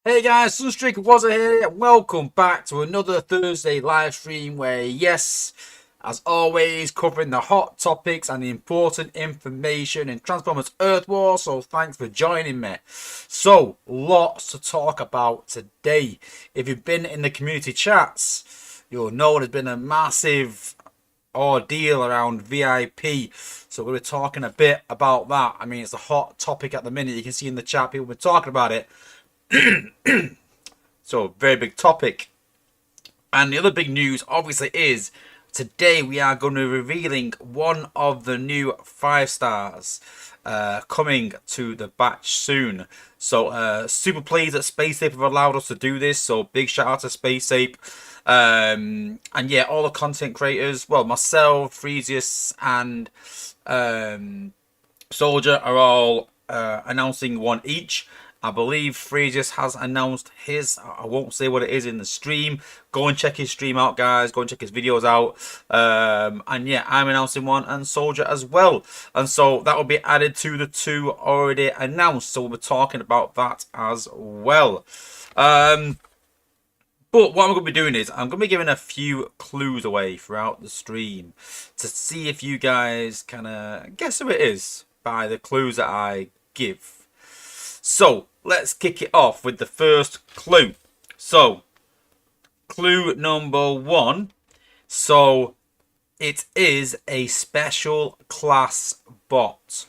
Hey guys, Sunstreaker Wozza here. Welcome back to another Thursday live stream where, yes, as always, covering the hot topics and the important information in Transformers Earth War. So thanks for joining me. So, lots to talk about today. If you've been in the community chats, you'll know there's been a massive ordeal around VIP. So we're talking a bit about that. I mean, it's a hot topic at the minute. You can see in the chat people have been talking about it. So, very big topic. And the other big news, obviously, is today we are going to be revealing one of the new 5 stars coming to the batch soon. So, super pleased that Space Ape have allowed us to do this. So, big shout out to Space Ape. And yeah, all the content creators, well, myself, Freesius, and Soldier are all announcing one each. I believe Freesius has announced his. I won't say what it is in the stream. Go and check his stream out, guys. Go and check his videos out. And yeah, I'm announcing one, and Soldier as well. And so that will be added to the 2 already announced. So we'll be talking about that as well. But what I'm going to be doing is I'm going to be giving a few clues away throughout the stream to see if you guys can guess who it is by the clues that I give. So, let's kick it off with the first clue. So, clue number 1. So, it is a special class bot.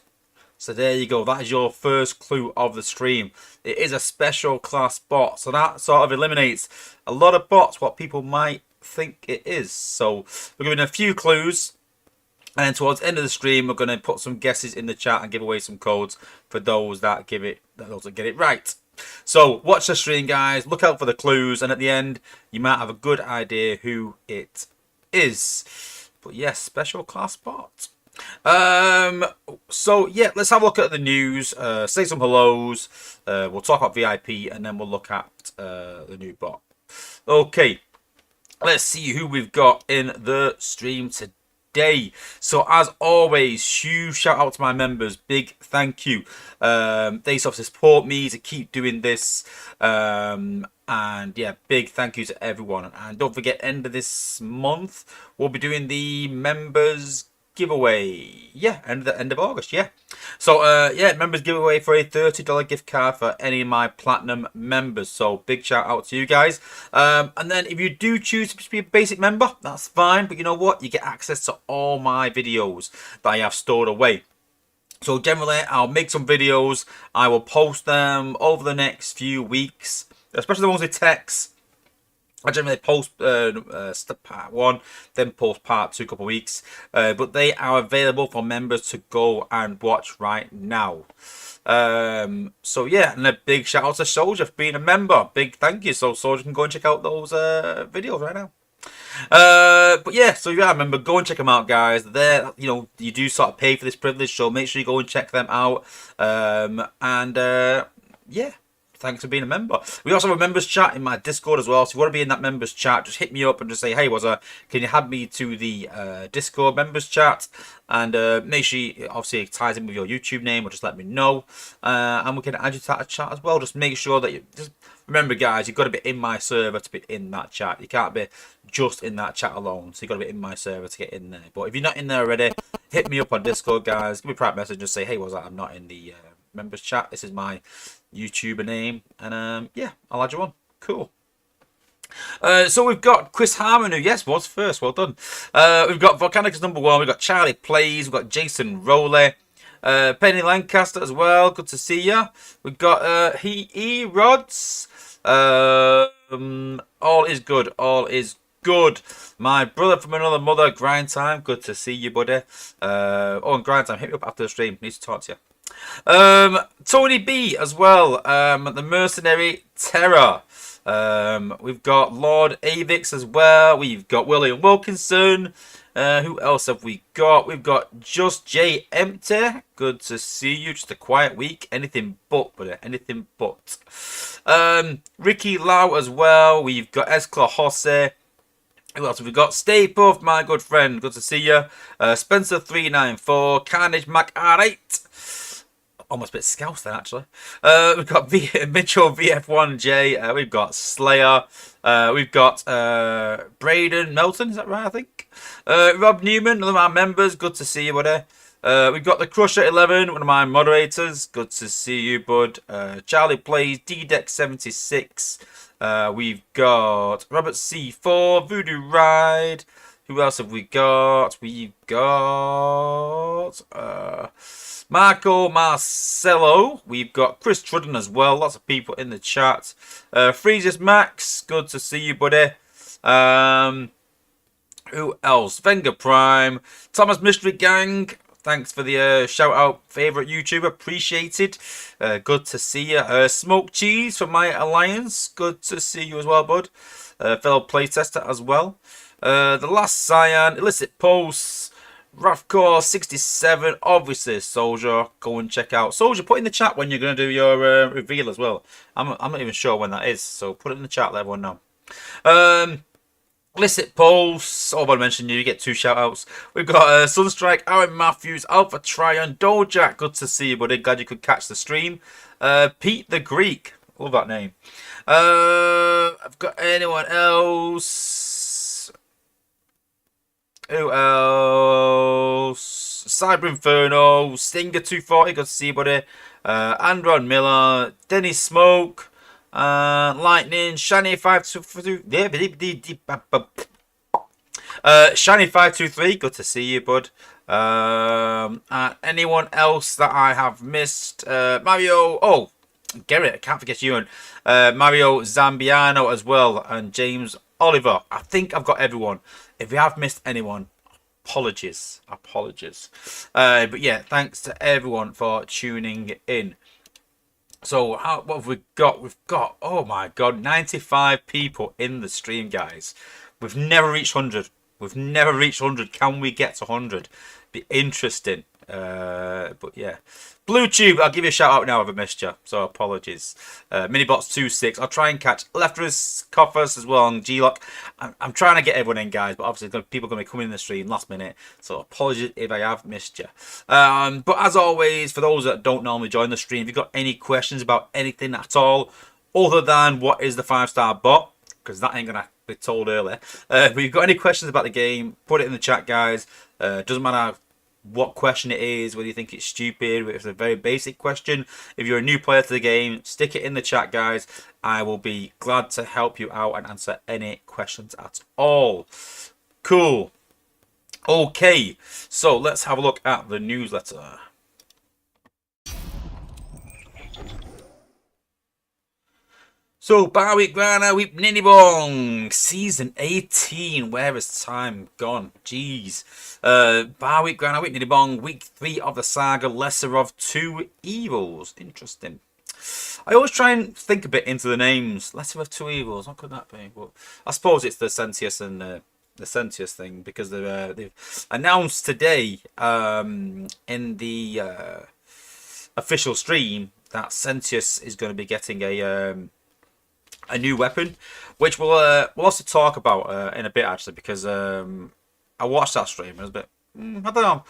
So, there you go. That is your first clue of the stream. It is a special class bot. So, that sort of eliminates a lot of bots, what people might think it is. So, we're giving a few clues. And then towards the end of the stream, we're going to put some guesses in the chat and give away some codes for those that get it right. So watch the stream, guys. Look out for the clues, and at the end, you might have a good idea who it is. But yes, special class bot. So yeah, let's have a look at the news. Say some hellos. We'll talk about VIP, and then we'll look at the new bot. Okay, let's see who we've got in the stream today. So as always, huge shout out to my members. Big thank you. They sort of support me to keep doing this. And yeah, big thank you to everyone. And don't forget, end of this month we'll be doing the members giveaway. Yeah, end of August. Yeah. So yeah, members giveaway for a $30 gift card for any of my platinum members. So big shout out to you guys. And then if you do choose to be a basic member, that's fine. But you know what? You get access to all my videos that I have stored away. So generally, I'll make some videos. I will post them over the next few weeks, especially the ones with text. I generally post part 1, then post part 2 couple of weeks. But they are available for members to go and watch right now. So yeah, and a big shout out to Soldier for being a member. Big thank you. So Soldier can go and check out those videos right now. But yeah, so yeah, remember, go and check them out, guys. They're, you know, you do sort of pay for this privilege, so make sure you go and check them out. Yeah. Thanks for being a member. We also have a members chat in my Discord as well. So if you want to be in that members chat, just hit me up and just say, hey, Wozza, can you add me to the Discord members chat? And make sure you, obviously, it ties in with your YouTube name, or just let me know. And we can add you to that chat as well. Just make sure that you just remember, guys, you've got to be in my server to be in that chat. You can't be just in that chat alone. So you've got to be in my server to get in there. But if you're not in there already, hit me up on Discord, guys. Give me a private message. Just say, hey, Wozza, I'm not in the members chat. This is my YouTuber name, and yeah, I'll add you on. Cool. So we've got Chris Harmon, who, yes, was first. Well done. We've got Volcanicus number 1. We've got Charlie Plays. We've got Jason Rowley. Penny Lancaster as well. Good to see ya. We've got Rods. All is good. All is good. My brother from another mother, Grind Time. Good to see you, buddy. And Grind Time, hit me up after the stream. Need to talk to you. Tony B as well. The Mercenary Terror. We've got Lord Avix as well. We've got William Wilkinson. Who else have we got? We've got Just J Empty. Good to see you. Just a quiet week. Anything but, buddy. Anything but. Ricky Lau as well. We've got Escla Hosse. Who else have we got? Stay Puff, my good friend. Good to see you. Spencer394. Carnage Mac R8. almost a bit scouse then, actually. We've got Mitchell VF1J. We've got Slayer. We've got Braden Melton. Is that right? I think. Rob Newman, one of my members. Good to see you, buddy. We've got the Crusher 11, one of my moderators. Good to see you, bud. Charlie Plays, D-Deck 76. We've got Robert C4, Voodoo Ride. Who else have we got? We've got Marco Marcelo. We've got Chris Trudden as well. Lots of people in the chat. Freezes Max. Good to see you, buddy. Who else? Venga Prime. Thomas Mystery Gang. Thanks for the shout out, favourite YouTuber. Appreciated. Good to see you. Smoke Cheese from my alliance. Good to see you as well, bud. Fellow playtester as well. The Last Cyan. Illicit Posts. Rafcore 67. Obviously, Soldier. Go and check out. Soldier, put in the chat when you're going to do your reveal as well. I'm not even sure when that is. So put it in the chat, let everyone know. Illicit Pulse, all I mentioned you get 2 shout-outs. We've got Sunstrike, Aaron Matthews, Alpha Tryon, Dojak, good to see you, buddy. Glad you could catch the stream. Pete the Greek, love that name. I've got anyone else? Who else? Cyber Inferno, Stinger 240, good to see you, buddy. Andron Miller, Denny Smoke. Lightning, Shani 523. Shani 523, good to see you, bud. Anyone else that I have missed? Mario, oh, Garrett, I can't forget you. And Mario Zambiano as well, and James Oliver. I think I've got everyone. If you have missed anyone, apologies. But yeah, thanks to everyone for tuning in. So what have we got? We've got, oh my god, 95 people in the stream, guys. We've never reached 100. Can we get to 100? Be interesting. But yeah. BlueTube, I'll give you a shout out now if I missed you. So apologies. Minibots26. I'll try and catch Lefterus, Coffers as well, and G-Lock. I'm trying to get everyone in, guys, but obviously people are going to be coming in the stream last minute. So apologies if I have missed you. But as always, for those that don't normally join the stream, if you've got any questions about anything at all, other than what is the 5-star bot, because that ain't going to be told earlier. If you've got any questions about the game, put it in the chat, guys. Doesn't matter what question it is, whether you think it's stupid, whether it's a very basic question. If you're a new player to the game, stick it in the chat, guys. I will be glad to help you out and answer any questions at all. Cool. Okay, so let's have a look at the newsletter. So, Barwick Grana, Weep Ninibong, Season 18, where has time gone? Jeez. Barwick Grana, Weep Ninibong, Week 3 of the saga, Lesser of Two Evils. Interesting. I always try and think a bit into the names. Lesser of Two Evils, what could that be? Well, I suppose it's the Sentius and the Sentius thing, because they've announced today in the official stream that Sentius is going to be getting a new weapon, which we'll also talk about in a bit, actually, because I watched that stream and it was a bit, I don't know.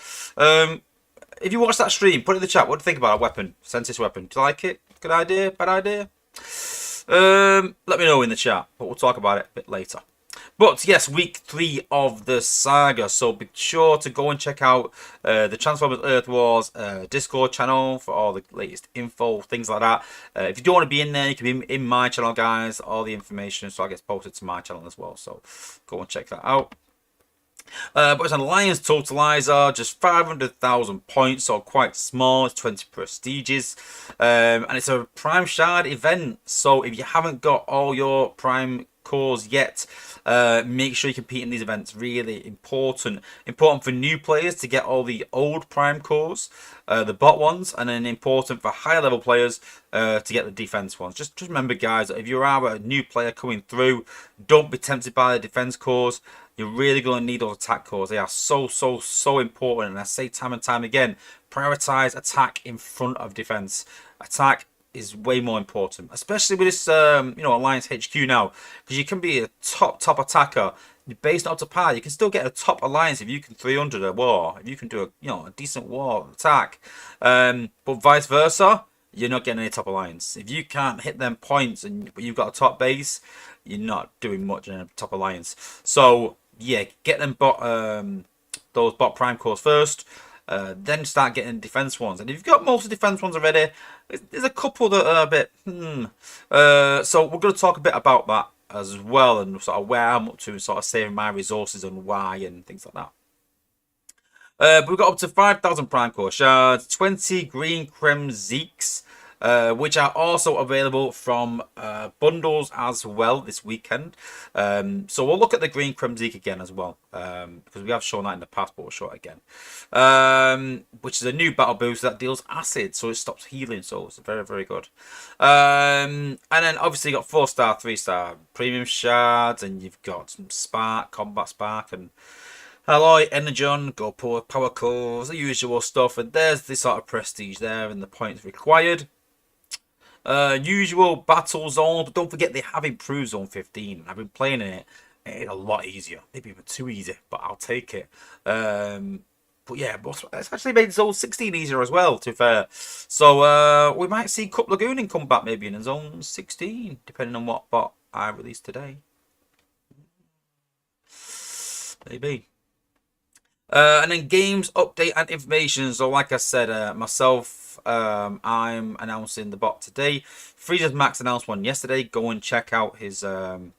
If you watch that stream, put it in the chat. What do you think about a weapon, Sentius weapon? Do you like it? Good idea? Bad idea? Let me know in the chat, but we'll talk about it a bit later. But yes, week 3 of the saga, so be sure to go and check out the Transformers Earth Wars Discord channel for all the latest info, things like that. If you don't want to be in there, you can be in my channel, guys. All the information so I gets posted to my channel as well, so go and check that out. But it's an Alliance Totalizer, just 500,000 points, so quite small. It's 20 prestiges, and it's a Prime Shard event, so if you haven't got all your Prime cores yet, make sure you compete in these events. Really important for new players to get all the old Prime cores, the bot ones, and then important for higher level players to get the defense ones. Just remember, guys, that if you are a new player coming through, don't be tempted by the defense cores. You're really going to need those attack cores. They are so important, and I say time and time again, prioritize attack in front of defense. Attack is way more important, especially with this Alliance HQ now, because you can be a top attacker based out to par. You can still get a top alliance if you can 300 a war, if you can do a decent war attack, but vice versa, you're not getting any top alliance if you can't hit them points and you've got a top base. You're not doing much in a top alliance. So yeah, get them those bot prime cores first. Then start getting defense ones, and if you've got most of the defense ones already, there's a couple that are a bit so we're going to talk a bit about that as well, and sort of where I'm up to, sort of saving my resources and why and things like that. But we've got up to 5,000 prime core shards, 20 green creme zeeks, which are also available from bundles as well this weekend. So we'll look at the green creme zeek again as well, because we have shown that in the past, but we'll show it again. Which is a new battle boost that deals acid, so it stops healing, so it's very, very good. And then obviously you got 4-star, 3-star premium shards, and you've got some spark, combat spark, and alloy, energon, go power cores, the usual stuff, and there's the sort of prestige there and the points required. Usual battle zones, but don't forget they have improved zone 15. I've been playing it. It's a lot easier, maybe even too easy, but I'll take it. But yeah, it's actually made zone 16 easier as well, to be fair. So we might see Cup Lagooning come back maybe in zone 16, depending on what bot I release today. Maybe. And then games update and information. So like I said, myself, I'm announcing the bot today. Freezer's Max announced one yesterday. Go and check out his channel,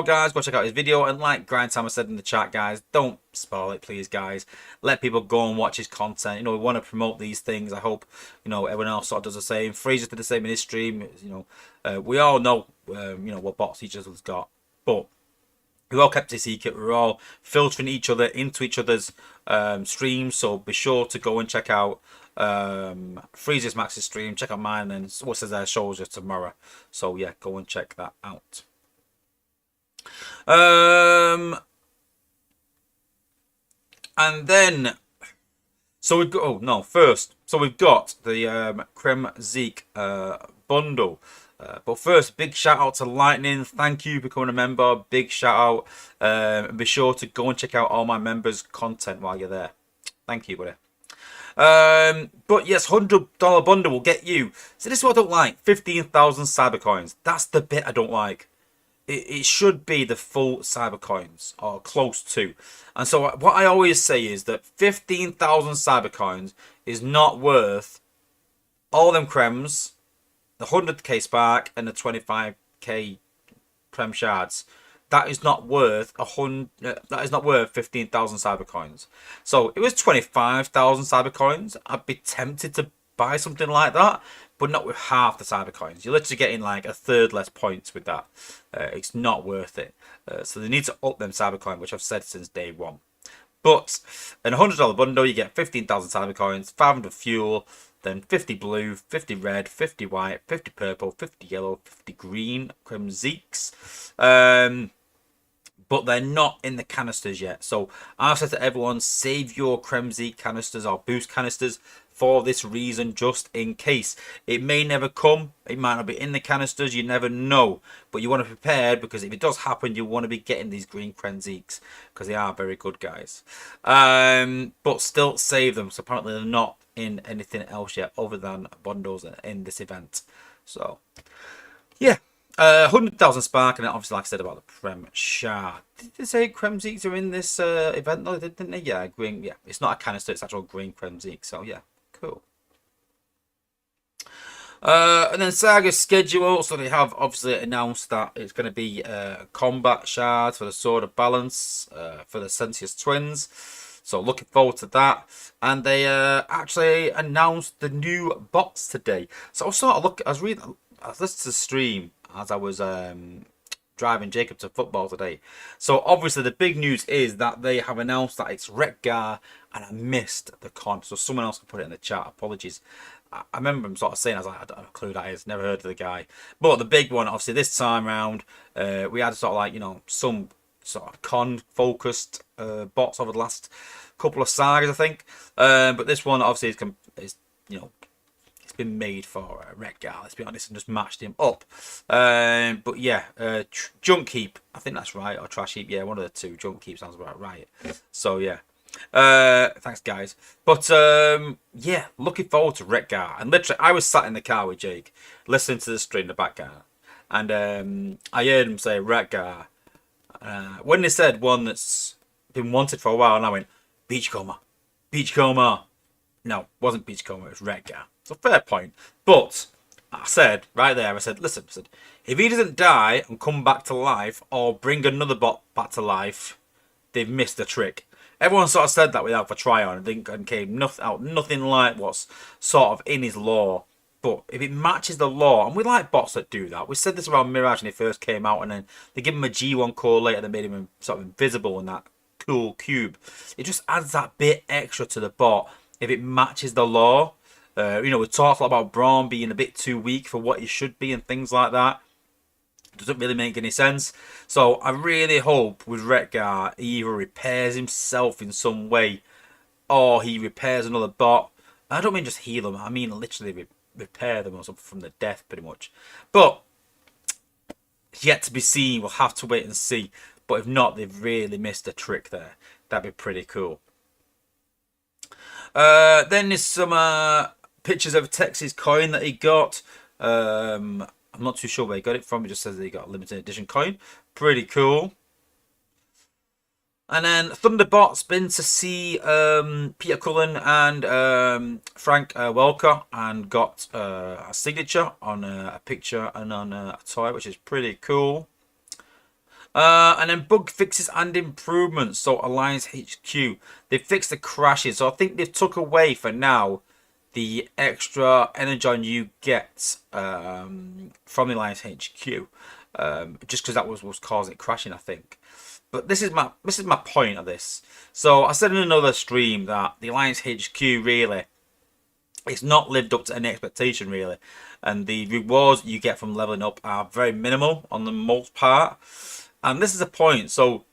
guys. Go check out his video. And like Grind Time said in the chat, guys, don't spoil it, please, guys. Let people go and watch his content. We want to promote these things. I hope everyone else sort of does the same. Freezer did the same in his stream. We all know what bots each other's got, but we all kept it secret. We're all filtering each other into each other's streams, so be sure to go and check out Freezer's Max's stream. Check out mine, and what says there shows you tomorrow. So yeah, go and check that out. And then, so we've got first. So we've got the Creme Zeek bundle. But first, big shout out to Lightning. Thank you for becoming a member. Big shout out. And be sure to go and check out all my members' content while you're there. Thank you, buddy. But yes, $100 bundle will get you. So this is what I don't like. 15,000 cyber coins. That's the bit I don't like. It should be the full cyber coins, or close to. And so what I always say is that 15,000 cyber coins is not worth all them crems, the 100k spark, and the 25k prem shards. That is not worth that is not worth 15,000 cyber coins. So it was 25,000 cyber coins. I'd be tempted to buy something like that, but not with half the cyber coins. You're literally getting like a third less points with that. It's not worth it. So they need to up them cyber coin, which I've said since day one. But in a $100 bundle, you get 15,000 cyber coins, 500 fuel, then 50 blue, 50 red, 50 white, 50 purple, 50 yellow, 50 green, Creme Zeeks. But they're not in the canisters yet. So I've said to everyone, save your Creme Zeek canisters or boost canisters for this reason, just in case. It may never come. It might not be in the canisters. You never know. But you want to prepare, because if it does happen, you want to be getting these green Creme Zeeks, because they are very good, guys. But still save them. So apparently they're not in anything else yet other than bundles in this event. So yeah. 100,000 spark, and then obviously, like I said about the Prem Shard. Did they say Creme Zeeks are in this event? No, didn't they? Yeah, green. Yeah, it's not a canister; it's actual green Creme Zeek. So yeah, cool. And then Saga's schedule. So they have obviously announced that it's going to be combat shards for the Sword of Balance for the Sensius Twins. So looking forward to that. And they actually announced the new bots today. So I was sort of I was listening to the stream as I was driving Jacob to football today. So obviously the big news is that they have announced that it's Rekgar, and I missed the con. So someone else can put it in the chat. Apologies. I remember him sort of saying, I was like, I don't have a clue who that is. Never heard of the guy. But the big one, obviously, this time round, we had sort of like, some sort of con-focused bots over the last couple of sagas, I think. But this one, obviously, is been made for Redgar, let's be honest, and just matched him up. But yeah, Junk Heap, I think that's right, or Trash Heap, yeah, one of the two. Junk Heap sounds about right. So yeah, thanks guys. But yeah, looking forward to Redgar. And literally, I was sat in the car with Jake, listening to the stream in the background, and I heard him say Redgar. When they said one that's been wanted for a while, and I went, Beachcomber. Beachcomber. No, it wasn't Beachcomber, it was Redgar. So fair point. But I said, right there, I said, listen, if he doesn't die and come back to life, or bring another bot back to life, they've missed the trick. Everyone sort of said that without a try on and came nothing like what's sort of in his lore. But if it matches the lore, and we like bots that do that. We said this about Mirage when he first came out, and then they give him a G1 core later that made him sort of invisible in that cool cube. It just adds that bit extra to the bot if it matches the lore. You know, we talked a lot about Braum being a bit too weak for what he should be and things like that. Doesn't really make any sense. So I really hope with Redgar he either repairs himself in some way or he repairs another bot. I don't mean just heal them, I mean literally repair them or something from the death pretty much. But yet to be seen, we'll have to wait and see. But if not, they've really missed a trick there. That'd be pretty cool. Then there's some pictures of Tex's coin that he got. I'm not too sure where he got it from. It just says that he got a limited edition coin. Pretty cool. And then Thunderbot's been to see Peter Cullen and Frank Welker and got a signature on a picture and on a toy, which is pretty cool. And then bug fixes and improvements. So Alliance HQ, they fixed the crashes. So I think they've took away for now the extra energon you get from the Alliance HQ, just because that was causing it crashing, I think. But this is my point of this. So I said in another stream that the Alliance HQ really, it's not lived up to any expectation really, and the rewards you get from leveling up are very minimal on the most part. And this is a point. So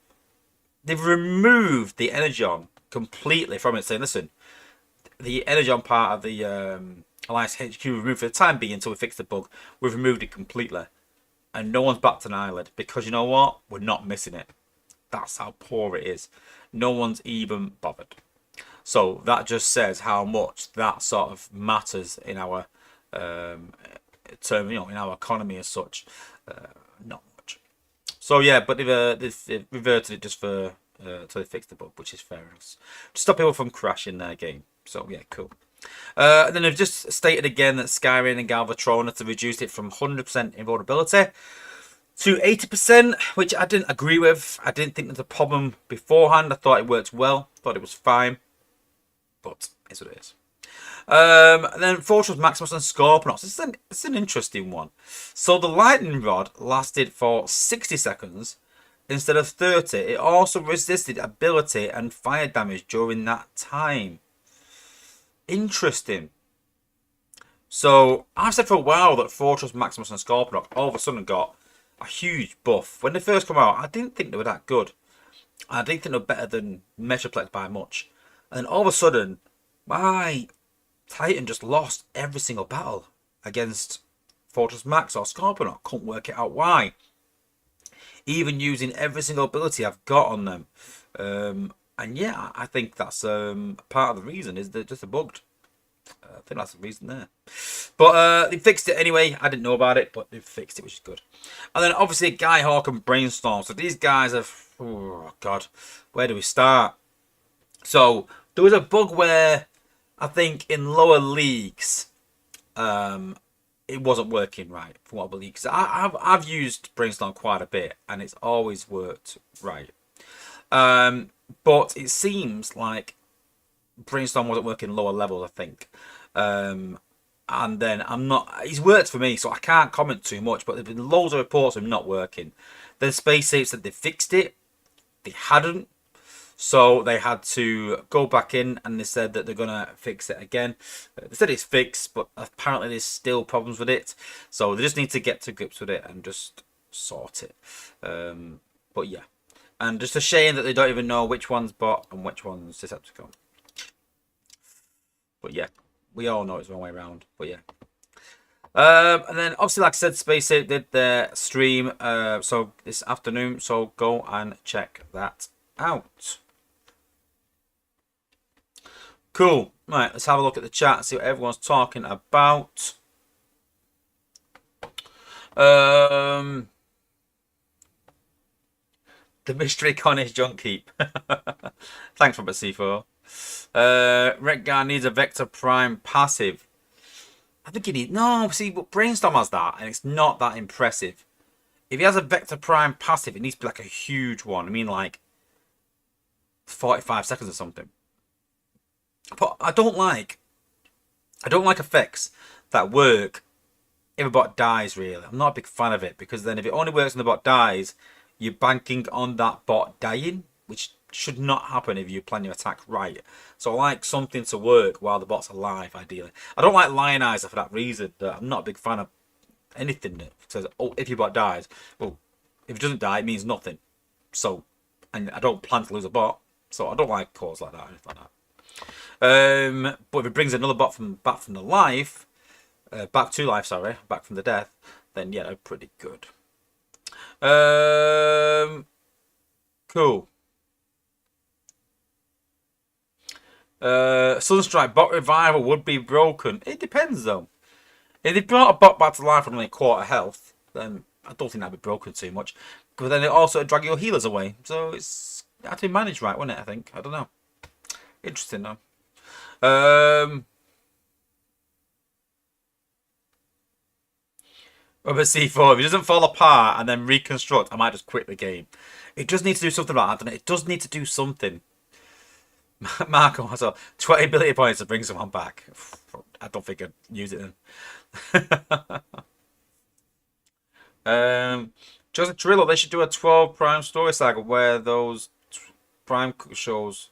they've removed the energon completely from it, saying, listen, the energon part of the Alliance HQ removed for the time being until we fix the bug. We've removed it completely. And no one's backed an eyelid because you know what? We're not missing it. That's how poor it is. No one's even bothered. So that just says how much that sort of matters in our term, you know, in our economy as such. Not much. So yeah, but they've reverted it just for till they fix the bug, which is fair enough. To stop people from crashing their game. So yeah, cool. And then they've just stated again that Skyrim and Galvatron have reduced it from 100% invulnerability to 80%, which I didn't agree with. I didn't think there was a problem beforehand. I thought it worked well. Thought it was fine. But it's what it is. And then Fortress Maximus and Scorponok. It's an interesting one. So the lightning rod lasted for 60 seconds instead of 30. It also resisted ability and fire damage during that time. Interesting. So I've said for a while that Fortress Maximus and Scorponok all of a sudden got a huge buff. When they first come out, I didn't think they were that good. I didn't think they were better than Metroplex by much. And then all of a sudden, my Titan just lost every single battle against Fortress Max or Scorponok. Couldn't work it out why. Even using every single ability I've got on them. And yeah, I think that's part of the reason is they're just bugged. I think that's the reason there. But they fixed it anyway. I didn't know about it, but they fixed it, which is good. And then obviously Skyhawk and Brainstorm. So these guys have... Oh, God. Where do we start? So there was a bug where I think in lower leagues it wasn't working right, from what I believe. Because I've used Brainstorm quite a bit, and it's always worked right. But it seems like Brainstorm wasn't working lower levels, I think. And then he's worked for me, so I can't comment too much, but there've been loads of reports of him not working. Then Space Ape said they fixed it. They hadn't. So they had to go back in and they said that they're going to fix it again. They said it's fixed, but apparently there's still problems with it. So they just need to get to grips with it and just sort it. But yeah. And just a shame that they don't even know which one's bot and which one's Decepticon. But yeah, We all know it's the wrong way around, but yeah. And then obviously, like I said, Space 8 did their stream so this afternoon, so go and check that out. Cool. Right, let's have a look at the chat and see what everyone's talking about. The mystery con is junk keep. Thanks, Robert C4. Redgar needs a Vector Prime passive. I think he needs... No, see, but Brainstorm has that, and it's not that impressive. If he has a Vector Prime passive, it needs to be like a huge one. I mean, like 45 seconds or something. But I don't like effects that work if a bot dies, really. I'm not a big fan of it, because then if it only works when the bot dies, you're banking on that bot dying, which should not happen if you plan your attack right. So I like something to work while the bot's alive, ideally. I don't like Lionizer for that reason. I'm not a big fan of anything that says, oh, if your bot dies. Well, if it doesn't die, it means nothing. So, and I don't plan to lose a bot, so I don't like calls like that or anything like that. But if it brings another bot back from the life, back to life, sorry, back from the death, then yeah, they're pretty good. Cool. Sunstrike bot revival would be broken. It depends though. If they brought a bot back to life on only a quarter health, then I don't think that'd be broken too much. But then it also drag your healers away, so it's had to be managed right, wouldn't it? I think. I don't know. Interesting though. Robert C4, if it doesn't fall apart and then reconstruct, I might just quit the game. It does need to do something like that, doesn't it? It does need to do something. Marco has 20 ability points to bring someone back. I don't think I'd use it then. Joseph Trillo, they should do a 12 prime story saga where those prime shows,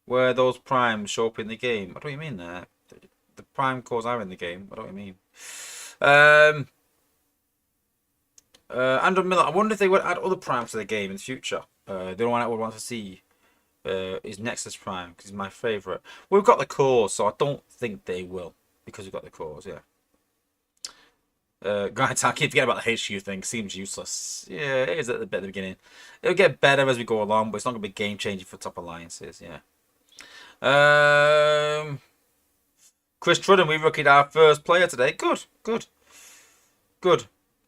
where those primes show up in the game. What do you mean there? The prime cores are in the game. What do you mean? Andrew Miller, I wonder if they would add other primes to the game in the future. The only one I would want to see is Nexus Prime, because he's my favourite. We've got the cores, so I don't think they will, because we've got the cores, yeah. Granted, I keep forgetting about the HQ thing. Seems useless. Yeah, it is at the bit at the beginning. It'll get better as we go along, but it's not going to be game changing for top alliances. Yeah. Chris Trudden, we rookied our first player today. Good, good, good.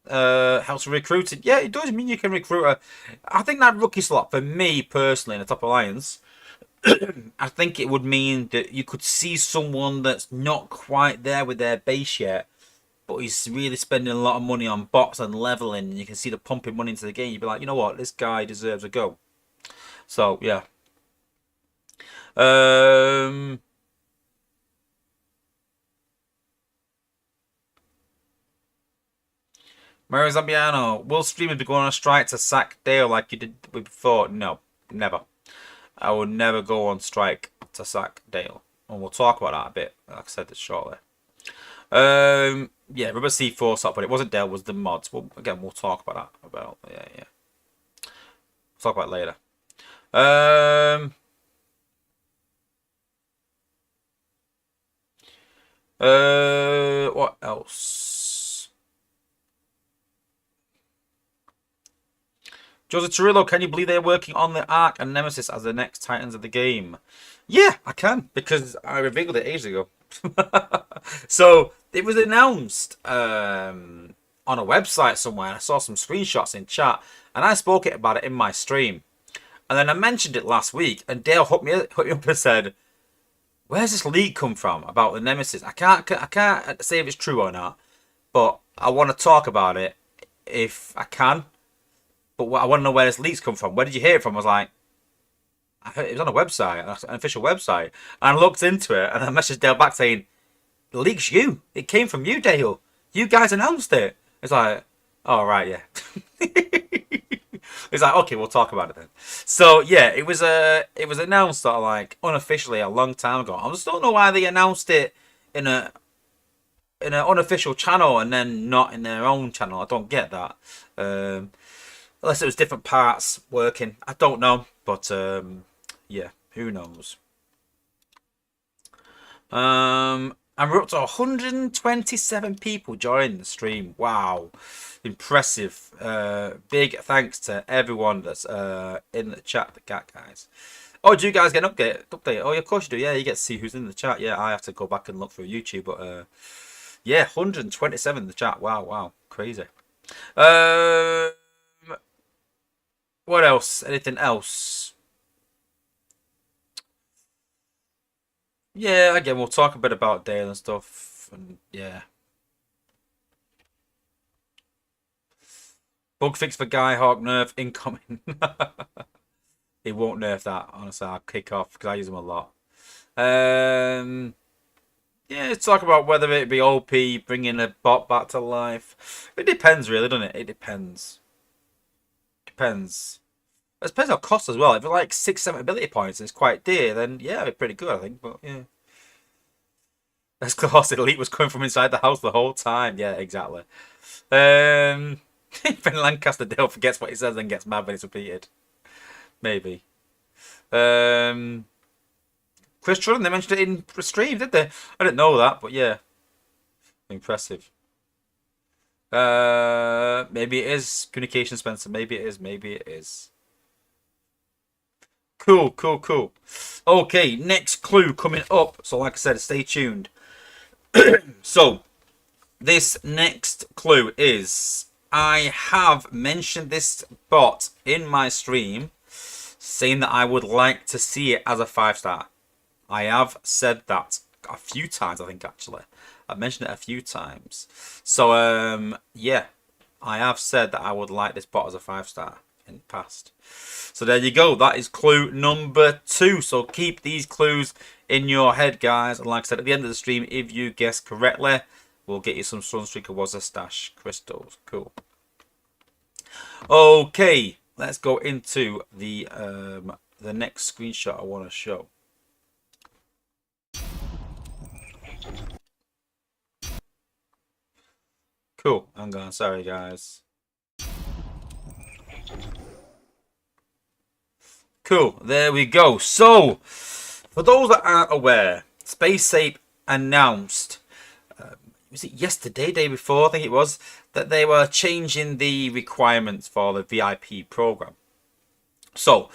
Helps recruiting. Yeah, it does mean you can recruit a. I think that rookie slot for me personally in the top alliance. I think it would mean that you could see someone that's not quite there with their base yet, but he's really spending a lot of money on bots and leveling, and you can see the pumping money into the game. You'd be like, you know what, this guy deserves a go. So yeah. Mario Zambiano, will streamers be going on a strike to sack Dale like you did before? No, never. I will never go on strike to sack Dale. And we'll talk about that a bit, like I said this shortly. Yeah, Rubber C4 stop, but it wasn't Dale, it was the mods. Well, again, we'll talk about that. Yeah. We'll talk about it later. What else? Joseph Cirillo, can you believe they're working on the Ark and Nemesis as the next Titans of the game? Yeah, I can, because I revealed it ages ago. So it was announced on a website somewhere. I saw some screenshots in chat, and I spoke about it in my stream. And then I mentioned it last week, and Dale hooked me up and said, "Where's this leak come from about the Nemesis?" I can't say if it's true or not, but I want to talk about it if I can. But I want to know where this leak's come from. Where did you hear it from? I was like, I heard it was on a website, an official website. And I looked into it, and I messaged Dale back saying, "The leak's you. It came from you, Dale. You guys announced it." It's like, oh, right, yeah. It's like, okay, we'll talk about it then. So yeah, it was announced sort of like unofficially a long time ago. I just don't know why they announced it in an unofficial channel and then not in their own channel. I don't get that. Unless it was different parts working. I don't know. But yeah, who knows? And we're up to 127 people joining the stream. Wow, impressive. Big thanks to everyone that's in the chat, the cat guys. Oh, do you guys get an update? Oh, yeah, of course you do. Yeah, you get to see who's in the chat. Yeah, I have to go back and look through YouTube, but yeah, 127 in the chat. Wow, crazy. Um, what else? Anything else? Yeah, again, we'll talk a bit about Dale and stuff, and yeah. Bug fix for Guy Hawk nerf incoming. He won't nerf that. Honestly, I'll kick off because I use them a lot. Yeah, let's talk about whether it be OP bringing a bot back to life. It depends, really, doesn't it? It depends. Depends. It depends on cost as well. If it's like 6, 7 ability points and it's quite dear, then yeah, it'd be pretty good, I think. But yeah. As close elite was coming from inside the house the whole time. Yeah, exactly. When Lancaster Dale forgets what he says and gets mad when it's repeated. Maybe. Chris Trudden, they mentioned it in the stream, did they? I didn't know that, but yeah. Impressive. Maybe it is communication, Spencer. Maybe it is. Maybe it is. Cool. Okay, next clue coming up. So, like I said, stay tuned. So, this next clue is I have mentioned this bot in my stream, saying that I would like to see it as a 5-star. I have said that a few times, I think, actually. I've mentioned it a few times. So, yeah, I have said that I would like this bot as a 5-star in the past. So there you go. That is clue number 2. So keep these clues in your head, guys. And like I said, at the end of the stream, if you guess correctly, we'll get you some Sunstreaker Wozza stash crystals. Cool. Okay, let's go into the next screenshot I want to show. Cool. Hang on. Sorry, guys. Cool. There we go. So, for those that aren't aware, SpaceApe announced, was it yesterday, day before, I think it was, that they were changing the requirements for the VIP program. So,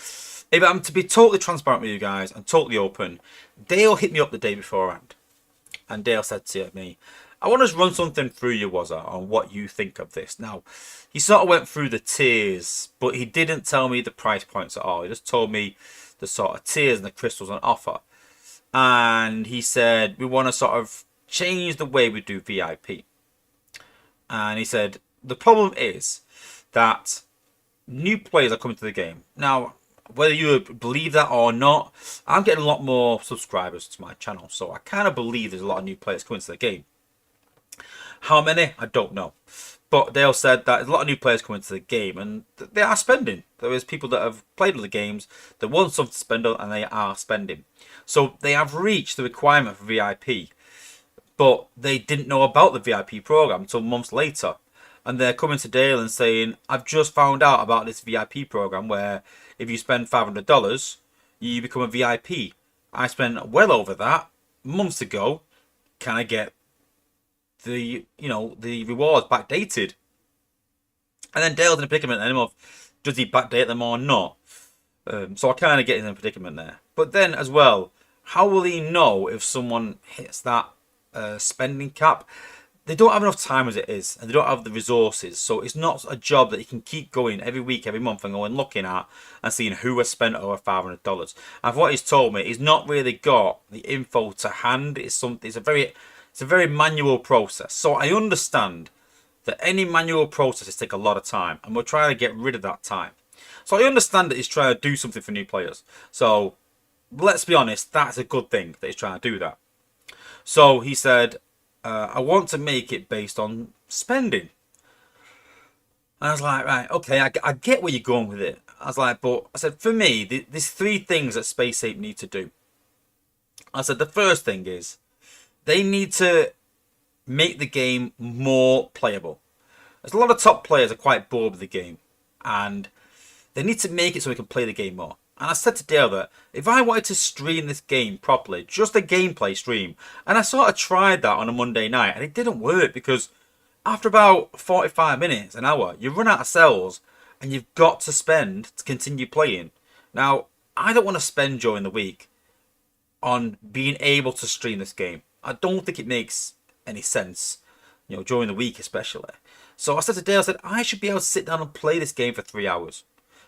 if I'm to be totally transparent with you guys and totally open, Dale hit me up the day beforehand. And Dale said to me, I want to run something through you, Wozza, on what you think of this. Now, he sort of went through the tiers, but he didn't tell me the price points at all. He just told me the sort of tiers and the crystals on offer. And he said, we want to sort of change the way we do VIP. And he said, the problem is that new players are coming to the game. Now, whether you believe that or not, I'm getting a lot more subscribers to my channel. So I kind of believe there's a lot of new players coming to the game. How many? I don't know. But Dale said that there's a lot of new players coming to the game and they are spending. There is people that have played other games that want something to spend on and they are spending. So they have reached the requirement for VIP. But they didn't know about the VIP program until months later. And they're coming to Dale and saying, I've just found out about this VIP program where if you spend $500, you become a VIP. I spent well over that months ago. Can I get the rewards backdated? And then Dale's in a predicament anymore. Does he backdate them or not? So I kind of get in a predicament there. But then as well, how will he know if someone hits that spending cap? They don't have enough time as it is, and they don't have the resources. So it's not a job that you can keep going every week, every month, and going looking at and seeing who has spent over $500. And from what he's told me, he's not really got the info to hand. It's a very manual process. So I understand that any manual processes take a lot of time, and we're trying to get rid of that time. So I understand that he's trying to do something for new players. So let's be honest, that's a good thing that he's trying to do that. So he said, I want to make it based on spending. And I was like, right, okay, I get where you're going with it. I was like, but I said, for me, there's 3 things that SpaceApe need to do. I said, the first thing is they need to make the game more playable. There's a lot of top players are quite bored with the game, and they need to make it so we can play the game more. And I said to Dale that if I wanted to stream this game properly, just a gameplay stream, and I sort of tried that on a Monday night, and it didn't work because after about 45 minutes, an hour, you run out of cells, and you've got to spend to continue playing. Now, I don't want to spend during the week on being able to stream this game. I don't think it makes any sense, during the week especially. So I said to Dale, I said, I should be able to sit down and play this game for 3 hours.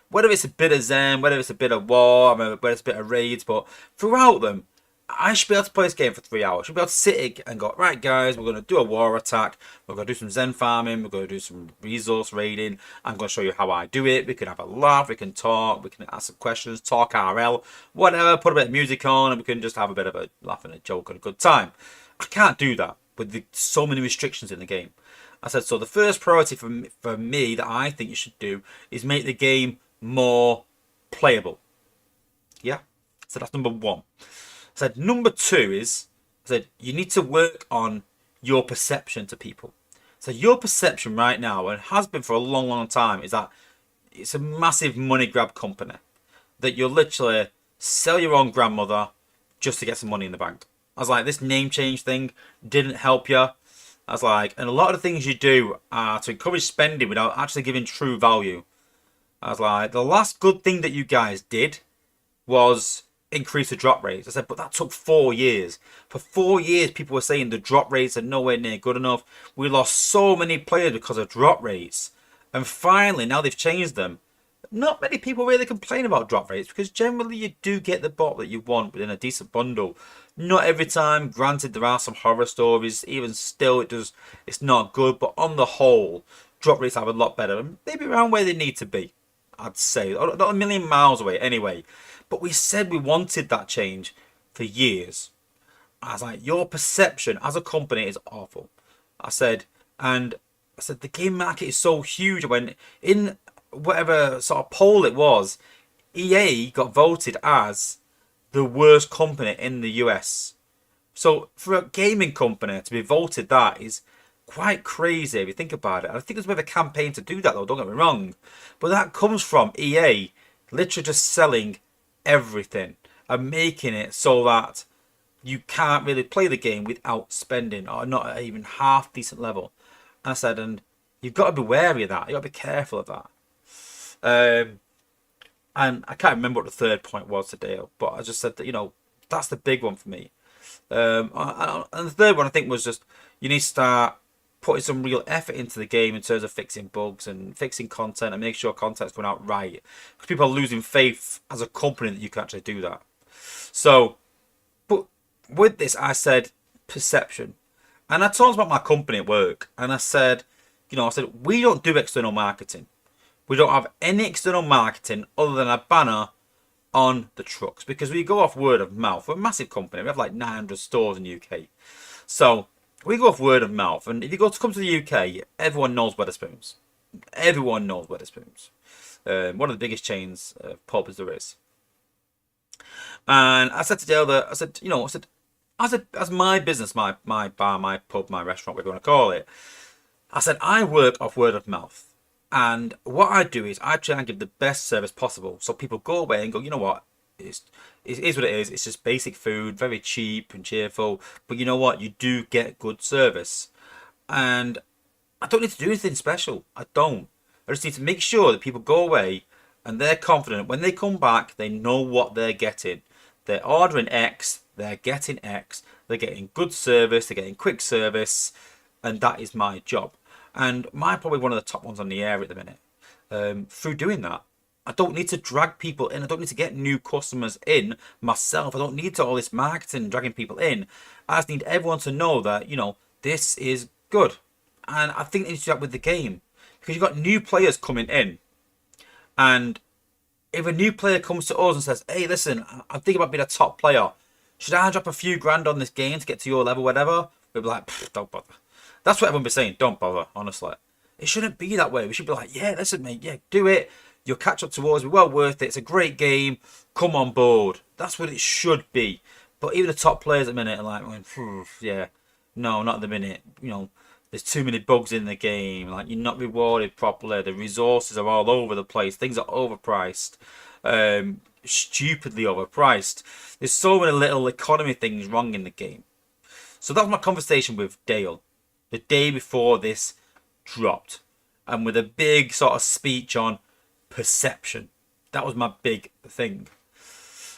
Whether it's a bit of Zen, whether it's a bit of War, whether it's a bit of Raids, but throughout them, I should be able to play this game for 3 hours. I should be able to sit and go, right guys, we're going to do a war attack, we're going to do some Zen farming, we're going to do some resource raiding, I'm going to show you how I do it, we can have a laugh, we can talk, we can ask some questions, talk RL, whatever, put a bit of music on, and we can just have a bit of a laugh and a joke and a good time. I can't do that with so many restrictions in the game. I said, so the first priority for me that I think you should do is make the game more playable. Yeah? So that's number one. I said, number two is, I said, you need to work on your perception to people. So your perception right now, and has been for a long, long time, is that it's a massive money grab company. That you'll literally sell your own grandmother just to get some money in the bank. I was like, this name change thing didn't help you. I was like, and a lot of the things you do are to encourage spending without actually giving true value. I was like, the last good thing that you guys did was increase the drop rates. I said, but that took 4 years. For 4 years, people were saying the drop rates are nowhere near good enough. We lost so many players because of drop rates. And finally, now they've changed them. Not many people really complain about drop rates because generally you do get the bot that you want within a decent bundle. Not every time. Granted, there are some horror stories. Even still, it's not good. But on the whole, drop rates are a lot better. And maybe around where they need to be, I'd say. Not a million miles away anyway. But we said we wanted that change for years. I was like, your perception as a company is awful. I said, the game market is so huge. When in whatever sort of poll it was, EA got voted as the worst company in the US. So for a gaming company to be voted that is quite crazy if you think about it. I think there's a bit of a campaign to do that though, don't get me wrong. But that comes from EA literally just selling everything and making it so that you can't really play the game without spending, or not at even half decent level. And I said, and you've got to be wary of that. You've got to be careful of that. And I can't remember what the third point was today, but I just said that, that's the big one for me. And the third one I think was just, you need to start putting some real effort into the game in terms of fixing bugs and fixing content and make sure content's going out right. Because people are losing faith as a company that you can actually do that. So, but with this, I said perception. And I talked about my company at work. And I said, we don't do external marketing. We don't have any external marketing other than a banner on the trucks. Because we go off word of mouth. We're a massive company. We have like 900 stores in the UK. So, we go off word of mouth, and if you come to the UK, everyone knows Wetherspoons. Everyone knows Wetherspoons. One of the biggest chains of pubs there is. And I said to Dale that, as my business, my bar, my pub, my restaurant, whatever you want to call it, I said, I work off word of mouth. And what I do is I try and give the best service possible. So people go away and go, you know what? It is what it is. It's just basic food, very cheap and cheerful. But you know what? You do get good service. And I don't need to do anything special. I don't. I just need to make sure that people go away and they're confident. When they come back, they know what they're getting. They're ordering X. They're getting X. They're getting good service. They're getting quick service. And that is my job. And mine probably one of the top ones on the air at the minute. Through doing that. I don't need to drag people in. I don't need to get new customers in myself. I don't need to all this marketing dragging people in. I just need everyone to know that, this is good. And I think they need to do that with the game. Because you've got new players coming in. And if a new player comes to us and says, hey, listen, I'm thinking about being a top player. Should I drop a few grand on this game to get to your level, whatever? We'll be like, don't bother. That's what everyone be saying. Don't bother, honestly. It shouldn't be that way. We should be like, yeah, listen, mate, yeah, do it. You'll catch up to us. We're well worth it. It's a great game. Come on board. That's what it should be. But even the top players at the minute are like, yeah, no, not at the minute. there's too many bugs in the game, like you're not rewarded properly, the resources are all over the place, things are overpriced, stupidly overpriced. There's so many little economy things wrong in the game. So that was my conversation with Dale the day before this dropped, and with a big sort of speech on perception. That was my big thing.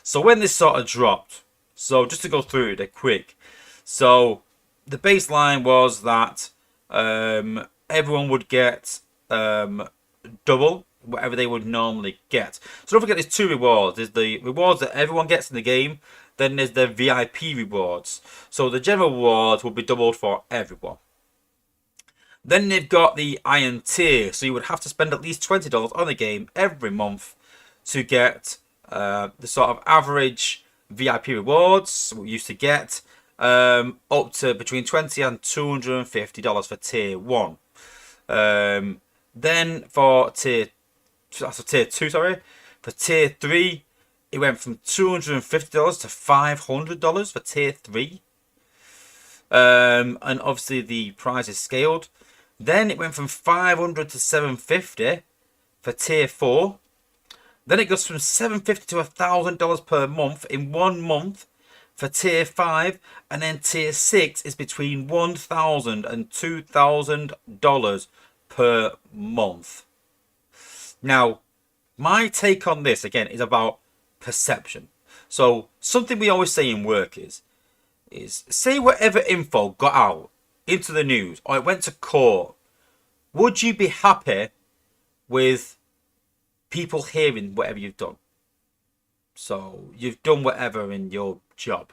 So when this sort of dropped, so just to go through it quick, so the baseline was that everyone would get double whatever they would normally get. So don't forget, there's two rewards. There's the rewards that everyone gets in the game, then there's the VIP rewards. So the general rewards will be doubled for everyone. Then they've got the iron tier, so you would have to spend at least $20 on the game every month to get the sort of average VIP rewards we used to get, up to between $20 and $250 for tier 1. Then for tier 2, for tier 3, it went from $250 to $500 for tier 3. And obviously the price is scaled. Then it went from $500 to $750 for tier 4. Then it goes from $750 to $1,000 per month in 1 month for tier 5. And then tier 6 is between $1,000 and $2,000 per month. Now, my take on this, again, is about perception. So, something we always say in work is say whatever info got out into the news or it went to court, would you be happy with people hearing whatever you've done? So, you've done whatever in your job.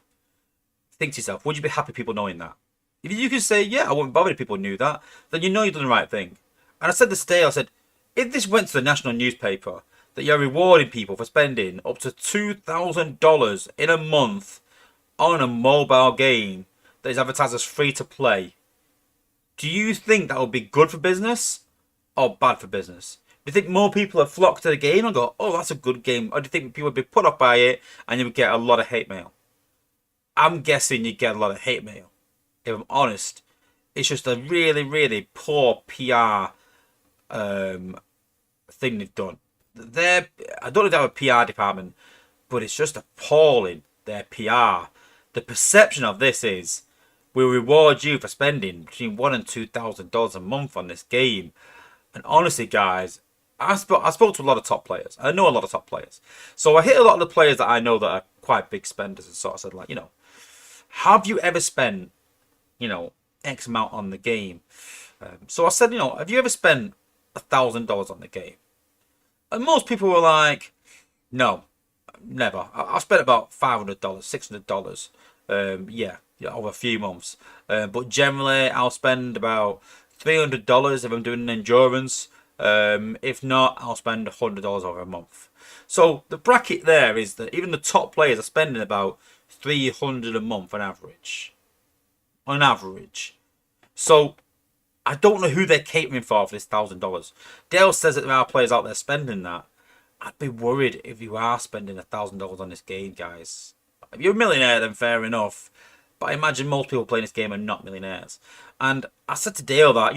Think to yourself, would you be happy people knowing that? If you can say, yeah, I wouldn't bother if people knew that, then you know you've done the right thing. And I said this today, I said, if this went to the national newspaper, that you're rewarding people for spending up to $2,000 in a month on a mobile game that is advertised as free to play, do you think that would be good for business or bad for business? Do you think more people would flock to the game and go, oh, that's a good game? Or do you think people would be put off by it and you would get a lot of hate mail? I'm guessing you get a lot of hate mail. If I'm honest, it's just a really, really poor PR thing they've done. I don't know if they have a PR department, but it's just appalling, their PR. The perception of this is, we'll reward you for spending between $1,000 and $2,000 a month on this game. And honestly, guys, I spoke to a lot of top players. I know a lot of top players. So I hit a lot of the players that I know that are quite big spenders and sort of said, like, have you ever spent, X amount on the game? So I said, have you ever spent $1,000 on the game? And most people were like, no, never. I spent about $500, $600, yeah, over a few months. But generally, I'll spend about $300 if I'm doing an endurance. If not, I'll spend $100 over a month. So the bracket there is that even the top players are spending about $300 a month on average. On average. So I don't know who they're catering for this $1,000. Dale says that there are players out there spending that. I'd be worried if you are spending $1,000 on this game, guys. If you're a millionaire, then fair enough. But I imagine most people playing this game are not millionaires. And I said to Dale that,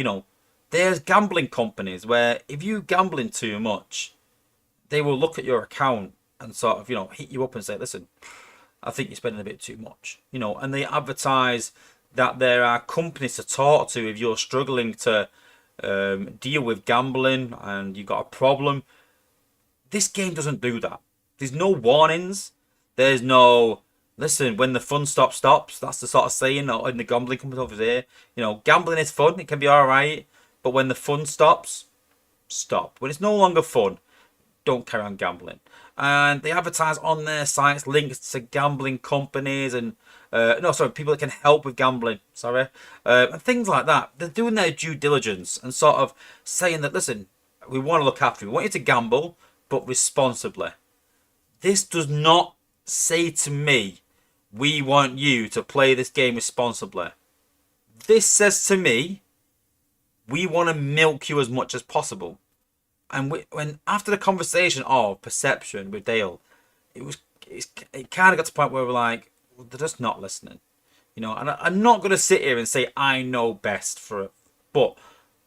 there's gambling companies where if you gambling too much, they will look at your account and sort of, hit you up and say, listen, I think you're spending a bit too much. And they advertise that there are companies to talk to if you're struggling to deal with gambling and you've got a problem. This game doesn't do that. There's no warnings. There's no, listen, when the fun stops. That's the sort of saying in the gambling companies over there. Gambling is fun. It can be all right. But when the fun stops, stop. When it's no longer fun, don't carry on gambling. And they advertise on their sites links to gambling companies and people that can help with gambling, and things like that. They're doing their due diligence and sort of saying that, listen, we want to look after you. We want you to gamble, but responsibly. This does not say to me, we want you to play this game responsibly. This says to me, we want to milk you as much as possible. And when after the conversation of perception with Dale, it kind of got to the point where we're like, well, they're just not listening, And I'm not going to sit here and say I know best for But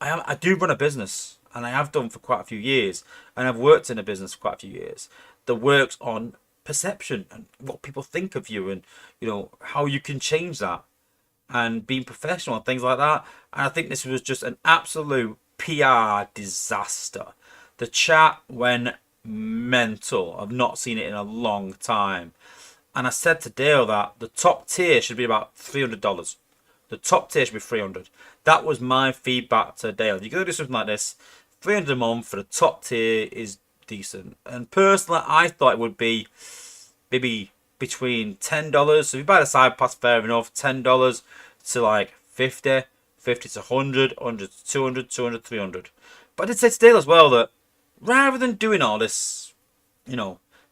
I do run a business, and I have done for quite a few years, and I've worked in a business for quite a few years that works on perception and what people think of you, and how you can change that, and being professional and things like that. And I think this was just an absolute PR disaster. The chat went mental. I've not seen it in a long time. And I said to Dale that the top tier should be about $300. The top tier should be 300. That was my feedback to Dale. If you're going to do something like this, 300 a month for the top tier is decent. And personally, I thought it would be maybe between $10. So if you buy the side pass, fair enough. $10 to like 50, 50 to 100, 100 to 200, 200, 300. But I did say to Dale as well that rather than doing all this,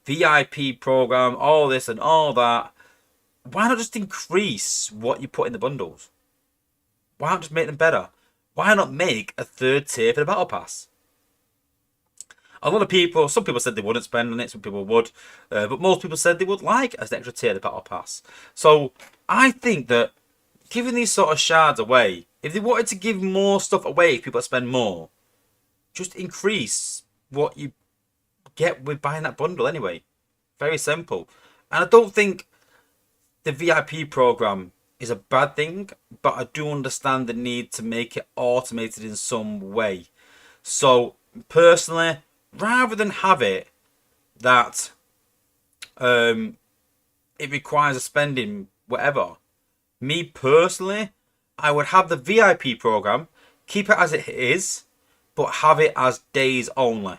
VIP program, all this and all that, why not just increase what you put in the bundles? Why not just make them better? Why not make a third tier for the battle pass? A lot of people, some people said they wouldn't spend on it, some people would, but most people said they would like as an extra tier the battle pass. So I think that giving these sort of shards away, if they wanted to give more stuff away, if people spend more, just increase what you get with buying that bundle anyway. Very simple. And I don't think the VIP program is a bad thing, but I do understand the need to make it automated in some way. So personally, rather than have it that it requires a spending whatever, me personally, I would have the VIP program, keep it as it is, but have it as days only.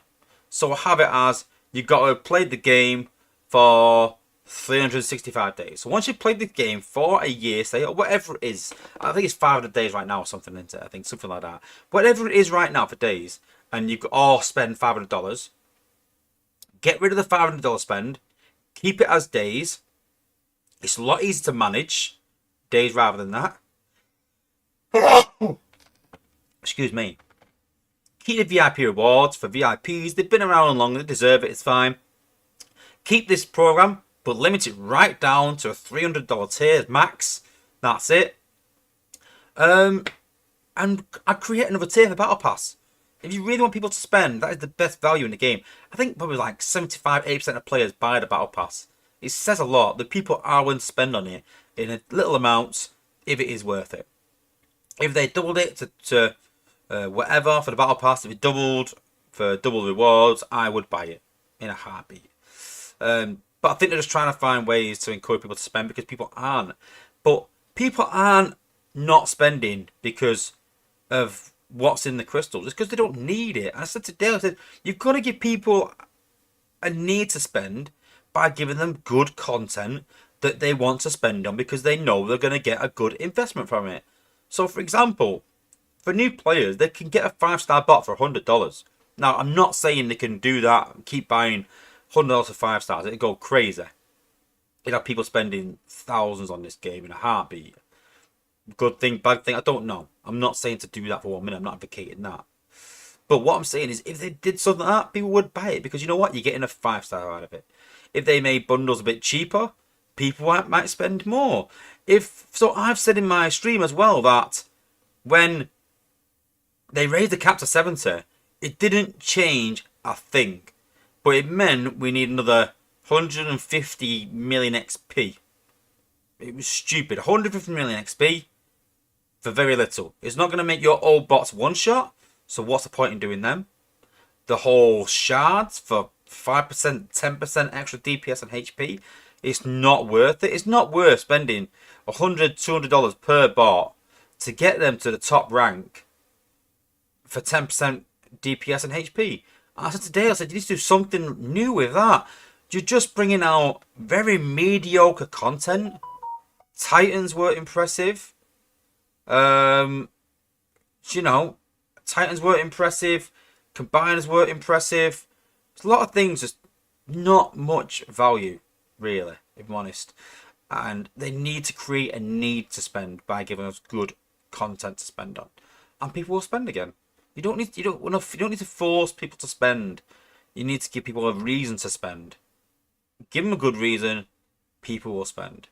So have it as you got to have played the game for 365 days. So once you've played the game for a year, say, or whatever it is, I think it's 500 days right now or something, isn't it? I think something like that. Whatever it is right now for days, and you all spend $500, get rid of the $500 spend, keep it as days. It's a lot easier to manage days rather than that. Excuse me. Keep the VIP rewards for VIPs. They've been around long, they deserve it, it's fine. Keep this program, but limit it right down to a $300 tier max. That's it. And I create another tier for Battle Pass. If you really want people to spend, that is the best value in the game. I think probably like 75-80% of players buy the Battle Pass. It says a lot that people are willing to spend on it in a little amounts if it is worth it. If they doubled it to whatever for the Battle Pass, if it doubled for double rewards, I would buy it in a heartbeat. But I think they're just trying to find ways to encourage people to spend because people aren't. But people aren't not spending because of what's in the crystals. It's because they don't need it. I said to Dale, I said, you've got to give people a need to spend by giving them good content that they want to spend on because they know they're going to get a good investment from it. So, for example, for new players, they can get a 5-star bot for $100. Now, I'm not saying they can do that and keep buying $100 for 5 stars. It'd go crazy. You'd have people spending thousands on this game in a heartbeat. Good thing, bad thing, I don't know. I'm not saying to do that for 1 minute. I'm not advocating that. But what I'm saying is, if they did something like that, people would buy it because you know what? You're getting a 5-star out of it. If they made bundles a bit cheaper, people might spend more. So I've said in my stream as well that when they raised the cap to 70, it didn't change a thing. But it meant we need another 150 million XP. It was stupid. 150 million XP for very little. It's not going to make your old bots one shot. So what's the point in doing them? The whole shards for 5%, 10% extra DPS and HP. It's not worth it. It's not worth spending $100, $200 per bot to get them to the top rank for 10% DPS and HP. I said today, I said, you need to do something new with that. You're just bringing out very mediocre content. Titans were impressive. Titans were impressive. Combiners were impressive. There's a lot of things, just not much value, really, if I'm honest. And they need to create a need to spend by giving us good content to spend on. And people will spend again. You don't need to force people to spend. You need to give people a reason to spend. Give them a good reason, people will spend.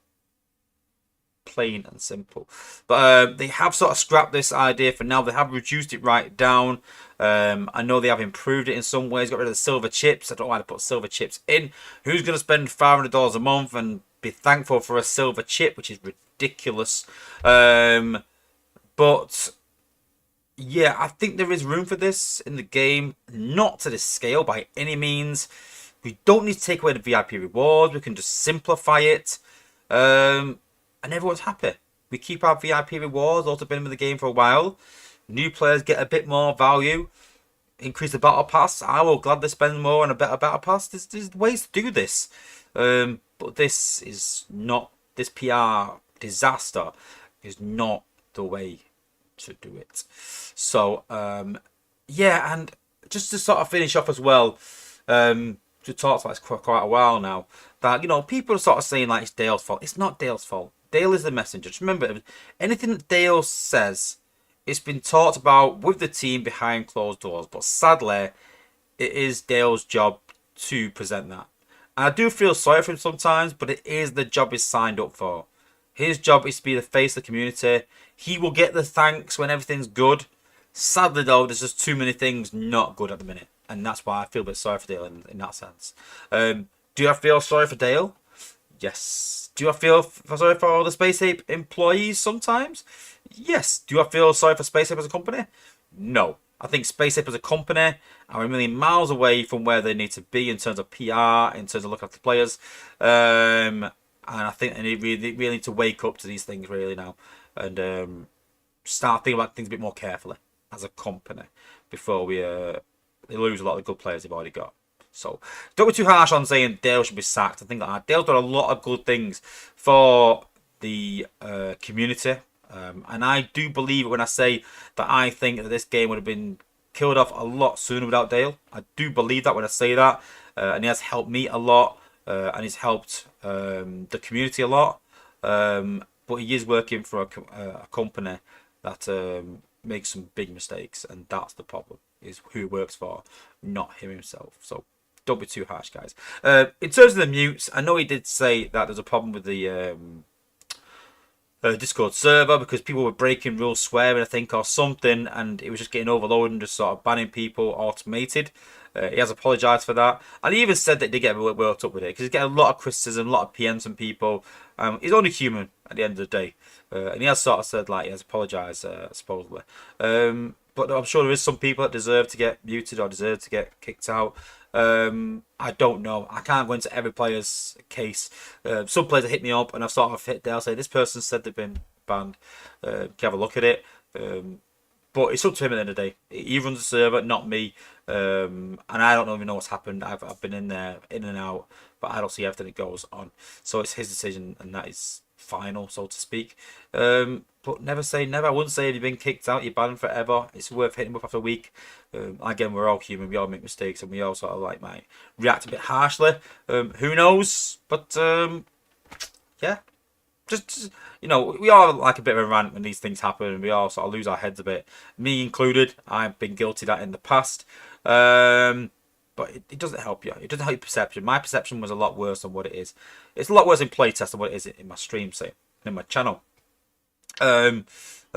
plain and simple. But they have sort of scrapped this idea for now. They have reduced it right down. I know they have improved it in some ways, got rid of the silver chips. I don't know why they put silver chips in. Who's going to spend $500 a month and be thankful for a silver chip, which is ridiculous. But yeah, I think there is room for this in the game. Not to this scale by any means. We don't need to take away the VIP rewards. We can just simplify it. And everyone's happy. We keep our VIP rewards. Also been in the game for a while. New players get a bit more value. Increase the battle pass. I will gladly spend more on a better battle pass. There's ways to do this. But this is not... This PR disaster is not the way to do it. So, yeah, and just to sort of finish off as well, we talked about this quite a while now, that, you know, people are sort of saying like it's Dale's fault. It's not Dale's fault. Dale is the messenger. Just remember, anything that Dale says, it's been talked about with the team behind closed doors. But sadly, it is Dale's job to present that. And I do feel sorry for him sometimes, but it is the job he's signed up for. His job is to be the face of the community. He will get the thanks when everything's good. Sadly, though, there's just too many things not good at the minute. And that's why I feel a bit sorry for Dale in that sense. Do I feel sorry for Dale? Yes. Do I feel sorry for all the Space Ape employees sometimes? Yes. Do I feel sorry for Space Ape as a company? No. I think Space Ape as a company are a million miles away from where they need to be in terms of PR, in terms of looking after players. And I think they really need to wake up to these things really now. And start thinking about things a bit more carefully as a company before they lose a lot of the good players they've already got. So don't be too harsh on saying Dale should be sacked and things like that. Dale's done a lot of good things for the community. And I do believe it when I say that I think that this game would have been killed off a lot sooner without Dale. I do believe that when I say that. And he has helped me a lot. And he's helped the community a lot. But he is working for a company that makes some big mistakes. And that's the problem, is who he works for, not him himself. So don't be too harsh, guys. In terms of the mutes, I know he did say that there's a problem with the Discord server because people were breaking rules, swearing, I think, or something, and it was just getting overloaded and just sort of banning people automated. He has apologised for that, and he even said that they get worked up with it because he's getting a lot of criticism, a lot of PMs from people. He's only human at the end of the day, and he has sort of said like he has apologised supposedly. But I'm sure there is some people that deserve to get muted or deserve to get kicked out. I don't know. I can't go into every player's case. Some players have hit me up and I've sort of hit there. I'll say this person said they've been banned. Can have a look at it. But it's up to him at the end of the day. He runs the server, not me. And I don't even know what's happened. I've been in there, in and out, but I don't see everything that goes on. So it's his decision, and that is final, so to speak. But never say never. I wouldn't say if you've been kicked out, you're banned forever. It's worth hitting up after a week. Again, we're all human. We all make mistakes, and we all sort of like might react a bit harshly. Who knows? But yeah. Just, you know, we all like a bit of a rant when these things happen, and we all sort of lose our heads a bit. Me included. I've been guilty of that in the past. But it doesn't help you. It doesn't help your perception. My perception was a lot worse than what it is. It's a lot worse in playtest than what it is in my stream, say, in my channel. And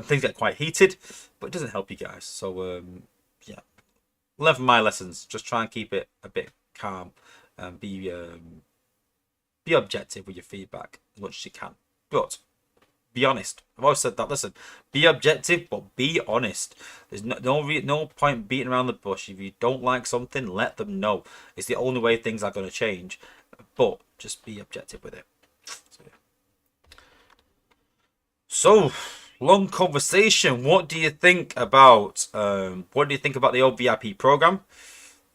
things get quite heated, but it doesn't help you guys. So, yeah. Learn from my lessons. Just try and keep it a bit calm and be objective with your feedback as much as you can. But be honest. I've always said that. Listen, be objective, but be honest. There's no point beating around the bush. If you don't like something, let them know. It's the only way things are going to change. But just be objective with it. So long conversation. What do you think about? What do you think about the old VIP program?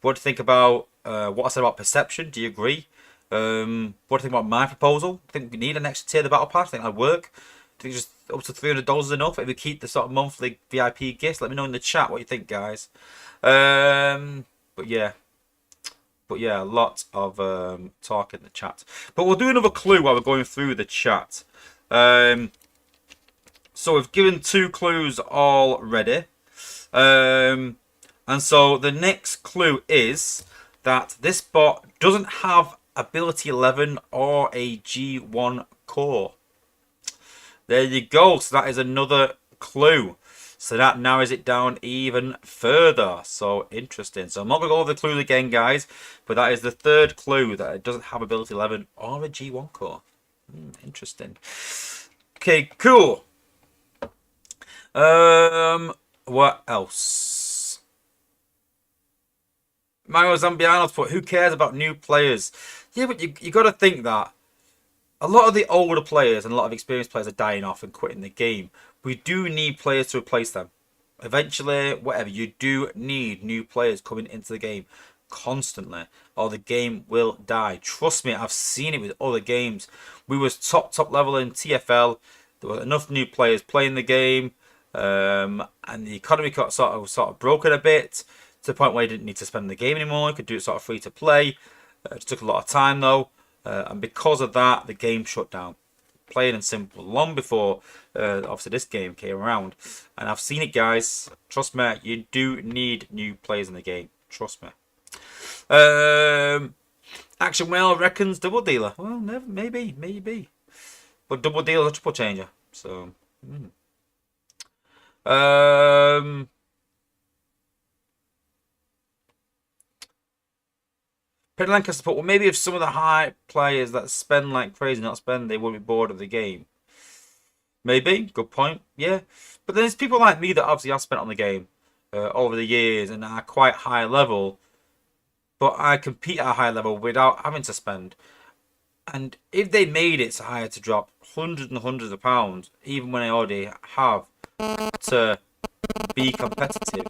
What do you think about what I said about perception? Do you agree? What do you think about my proposal? I think we need an extra tier of the battle pass. I think that'd work. I think just up to $300 is enough. If we keep the sort of monthly VIP gifts, let me know in the chat what you think, guys. But yeah, a lot of talk in the chat. But we'll do another clue while we're going through the chat. So we've given 2 clues already. And so the next clue is that this bot doesn't have ability 11 or a G1 core. There you go. So that is another clue. So that narrows it down even further. So interesting. So I'm not going to go over the clues again, guys. But that is the third clue that it doesn't have ability 11 or a G1 core. Interesting. Okay, cool. What else? Mario Zambiano's put, who cares about new players? Yeah, but you got to think that a lot of the older players and a lot of experienced players are dying off and quitting the game. We do need players to replace them. Eventually, whatever, you do need new players coming into the game constantly, or the game will die. Trust me, I've seen it with other games. We was top level in TFL. There were enough new players playing the game, and the economy got sort of broken a bit to the point where you didn't need to spend the game anymore. You could do it sort of free to play. It took a lot of time though, and because of that, the game shut down. Plain and simple. Long before, obviously, this game came around, and I've seen it, guys. Trust me, you do need new players in the game. Trust me. Action Whale reckons double dealer. Well, never, maybe, but double dealer is a triple changer. So, Penny Lancaster put, well, maybe if some of the high players that spend like crazy, not spend, they wouldn't be bored of the game. Maybe, good point, yeah. But there's people like me that obviously have spent on the game over the years and are quite high level, but I compete at a high level without having to spend. And if they made it so I had to drop hundreds and hundreds of pounds, even when I already have to be competitive,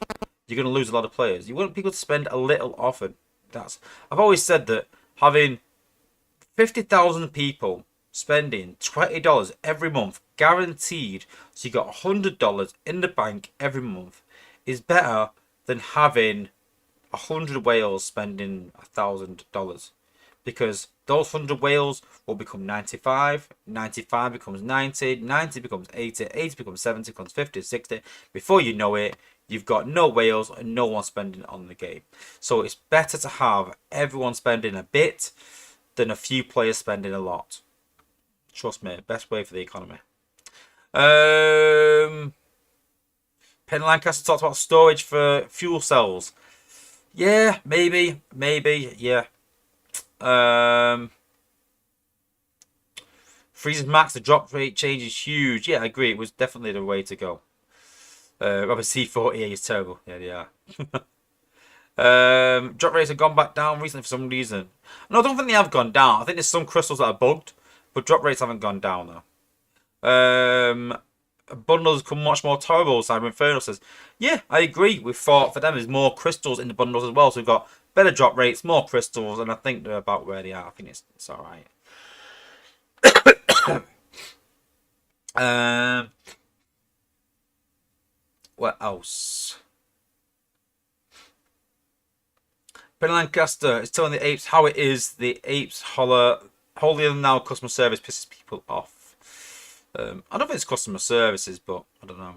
you're going to lose a lot of players. You want people to spend a little often. I've always said that having 50,000 people spending $20 every month guaranteed, so you got $100 in the bank every month, is better than having 100 whales spending $1,000, because those 100 whales will become 95, 95 becomes 90, 90 becomes 80, 80 becomes 70, becomes 50, 60. Before you know it, you've got no whales and no one spending on the game. So it's better to have everyone spending a bit than a few players spending a lot. Trust me, best way for the economy. Penn Lancaster talked about storage for fuel cells. Yeah, maybe, yeah. Freezes max, the drop rate change is huge. Yeah, I agree. It was definitely the way to go. Robert C40 is terrible. Yeah, they are. Drop rates have gone back down recently for some reason. No, I don't think they have gone down. I think there's some crystals that are bugged, but drop rates haven't gone down though. Bundles become much more tolerable. Cyber Inferno says, yeah, I agree. We've thought for them there's more crystals in the bundles as well, so we've got better drop rates, more crystals, and I think they're about where they are. I think it's all right. What else? Ben Lancaster is telling the apes how it is. The apes holier than now customer service pisses people off. I don't think it's customer services, but I don't know.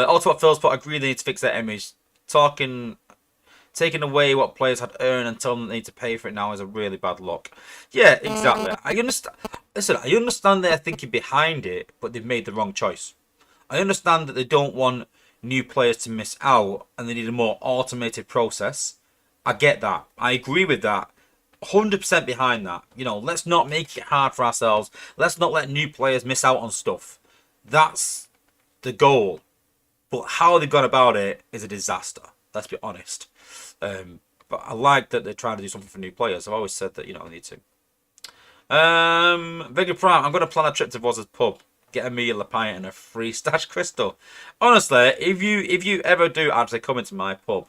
Also, what Phil's put, I agree they need to fix their image. Taking away what players had earned and telling them they need to pay for it now is a really bad look. Yeah, exactly. I understand. Listen, I understand their thinking behind it, but they've made the wrong choice. I understand that they don't want new players to miss out and they need a more automated process. I get that. I agree with that. 100% behind that. You know, let's not make it hard for ourselves. Let's not let new players miss out on stuff. That's the goal. But how they've gone about it is a disaster. Let's be honest. But I like that they're trying to do something for new players. I've always said that, you know, I need to. Vega Prime, I'm going to plan a trip to Wozza's pub. Get a meal, a pint, and a free stash crystal. Honestly, if you ever do actually come into my pub,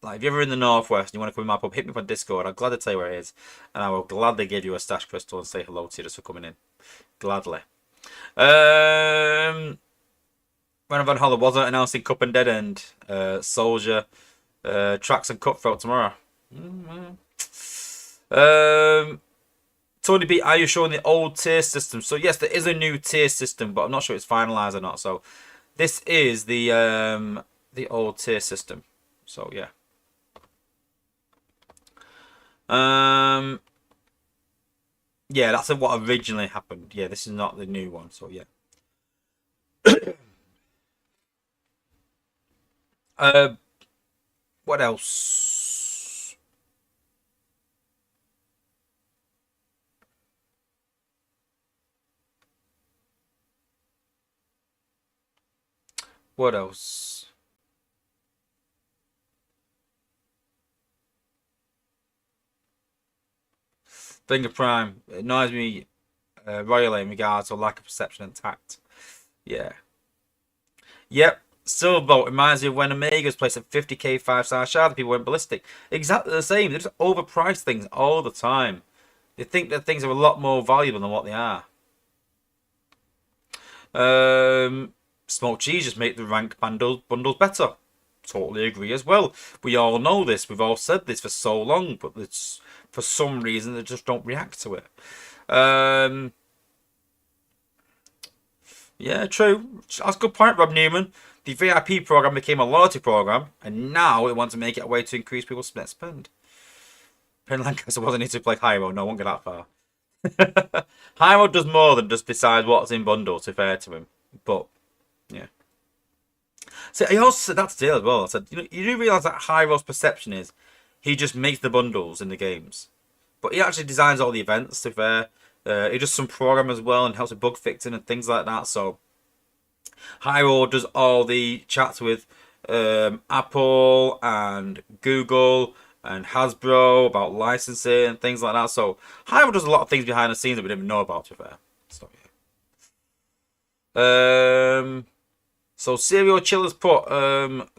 like if you're ever in the northwest and you want to come in my pub, hit me up on Discord. I'm glad to tell you where it is, and I will gladly give you a stash crystal and say hello to you just for coming in. Gladly. When Van Holler wasn't announcing Cup and Dead End, Soldier, Tracks and Cutthroat tomorrow. Tony B, are you showing the old tier system? So yes, there is a new tier system, but I'm not sure it's finalized or not. So this is the old tier system. So yeah. Yeah, that's what originally happened. Yeah, this is not the new one. So yeah. Uh, what else? What else? Finger Prime it annoys me royally in regards to lack of perception and tact. Yeah. Yep. Silverbolt reminds me of when Omegas placed a 50k 5-star shard, people went ballistic. Exactly the same. They just overprice things all the time. They think that things are a lot more valuable than what they are. Smoked cheese just make the rank bundles better. Totally agree as well. We all know this. We've all said this for so long, but it's, for some reason they just don't react to it. Um, yeah, true. That's a good point, Rob Newman. The VIP program became a loyalty program, and now they want to make it a way to increase people's net spend. Penn Lancaster wasn't need to play Hyro. No, I won't get that far. Hyro does more than just decide what's in bundles, to be fair to him. But, yeah. So I also said that to Dale as well. I said, you do realise that Hyro's perception is he just makes the bundles in the games. But he actually designs all the events, to be fair. He does some program as well and helps with bug fixing and things like that. So Hyro does all the chats with Apple and Google and Hasbro about licensing and things like that. So Hyro does a lot of things behind the scenes that we didn't even know about, to be fair. So, yeah. So Serial Chillers put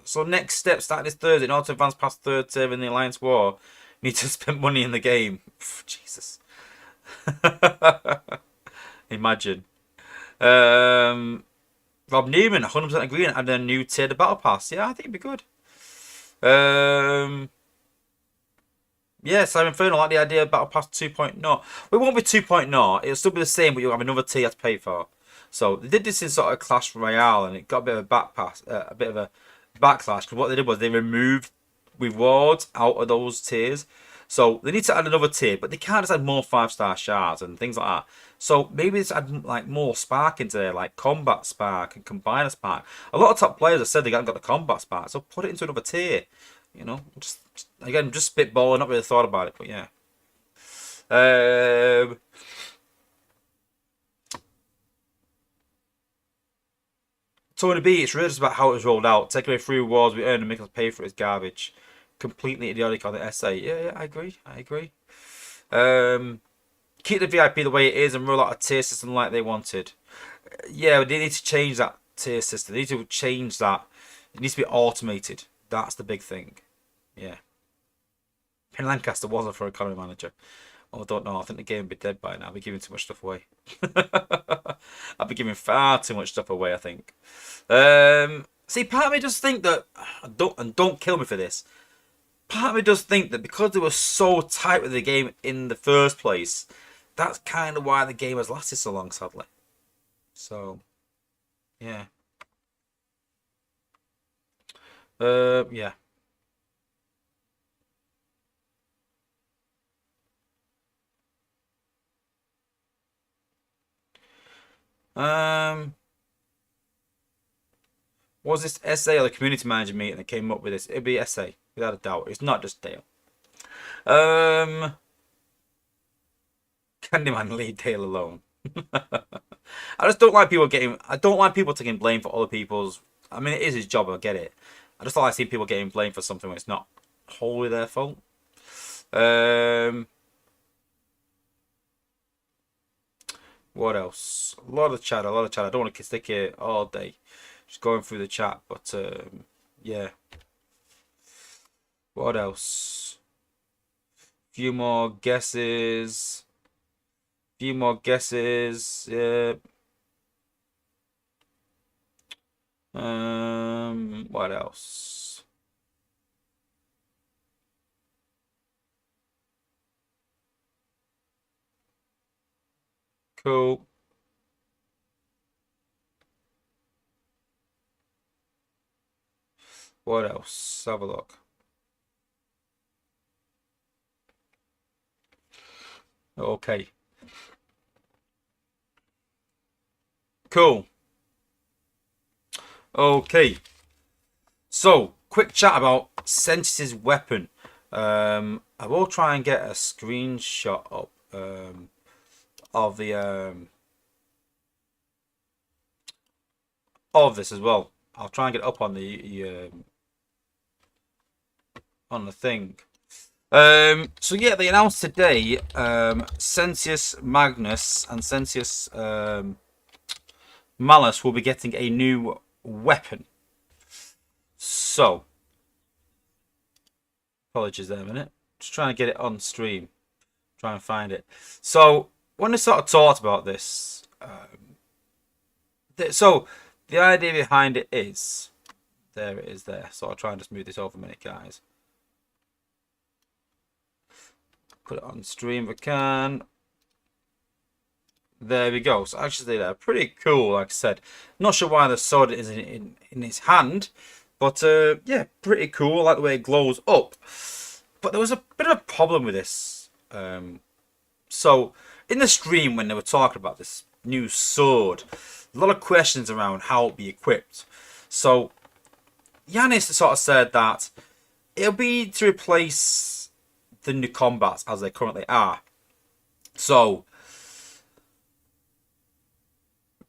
so next step starting this Thursday in order to advance past third tier in the Alliance War, need to spend money in the game. Jesus. Imagine. Um Rob Newman, 100% agree and add a new tier to Battle Pass. Yeah, I think it'd be good. Um yeah, Simon Infernal, I like the idea of Battle Pass 2.0. It won't be 2.0, it'll still be the same, but you'll have another tier to pay for. So they did this in sort of Clash Royale, and it got a bit of a a bit of a backlash. Because what they did was they removed rewards out of those tiers. So they need to add another tier, but they can't just add more 5-star shards and things like that. So maybe just add like more spark into there, like combat spark and combiner spark. A lot of top players have said they haven't got the combat spark, so put it into another tier. Again, just spitballing, not really thought about it, but yeah. Um, Tony B, it's really just about how it was rolled out. Take away free rewards we earn and make us pay for it is garbage. Completely idiotic on the essay. Yeah, I agree. I agree. Um, Keep the VIP the way it is and roll out a tier system like they wanted. Yeah, they need to change that tier system. They need to change that. It needs to be automated. That's the big thing. Yeah. Penn Lancaster wasn't for economy manager. Oh, I don't know. I think the game would be dead by now. I'd be giving too much stuff away. I'd be giving far too much stuff away, I think. See, part of me does think that, don't kill me for this. Part of me does think that because they were so tight with the game in the first place, that's kind of why the game has lasted so long, sadly. So, yeah. Yeah. Um, was this essay or the community manager meeting that came up with this? It'd be essay, without a doubt. It's not just Dale. Um, Candyman, leave Dale alone. I just don't like people getting. I don't like people taking blame for other people's. I mean, it is his job. I get it. I just don't like seeing people getting blamed for something when it's not wholly their fault. Um, what else? A lot of chat. A lot of chat. I don't want to stick here all day, just going through the chat. But yeah. What else? Few more guesses. Few more guesses. Yeah. What else? Cool. What else? Have a look. Okay. Cool. Okay. So, quick chat about Sentis's weapon. I will try and get a screenshot up of the of this as well. I'll try and get it up on the thing. So yeah, they announced today Sensius Magnus and Sensius Malus will be getting a new weapon. So, apologies there a minute. Just trying to get it on stream. Try and find it. So, when they sort of talked about this, so the idea behind it is, there it is there. So I'll try and just move this over a minute, guys. Put it on stream if I can. There we go. So actually, they're pretty cool. Like I said, not sure why the sword is in his hand, but yeah, pretty cool. I like the way it glows up. But there was a bit of a problem with this. So in the stream when they were talking about this new sword, a lot of questions around how it'll be equipped. So Yanis sort of said that it'll be to replace the new combats as they currently are. So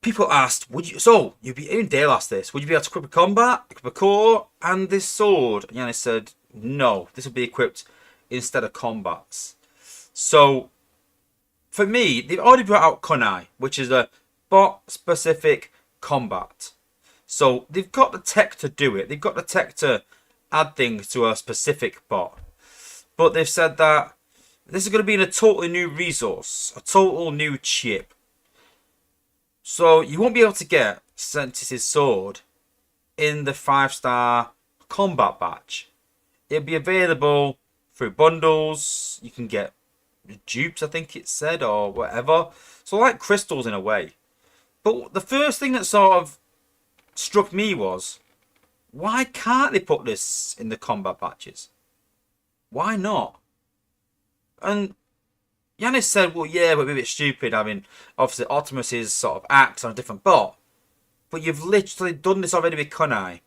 people asked, would you? So you'd be in Dale asked this. Would you be able to equip a combat, equip a core, and this sword? And Yanis said, no. This will be equipped instead of combats. So for me, they've already brought out Kunai, which is a bot-specific combat. So they've got the tech to do it. They've got the tech to add things to a specific bot. But they've said that this is going to be in a totally new resource, a total new chip. So you won't be able to get Sentis' sword in the 5-star combat batch. It'll be available through bundles. You can get dupes, I think it said, or whatever. So like crystals in a way. But the first thing that sort of struck me was, why can't they put this in the combat batches? Why not? And Yanis said, well, yeah, but we're a bit stupid. I mean, obviously Optimus's sort of axe on a different bot. But you've literally done this already with Kunai.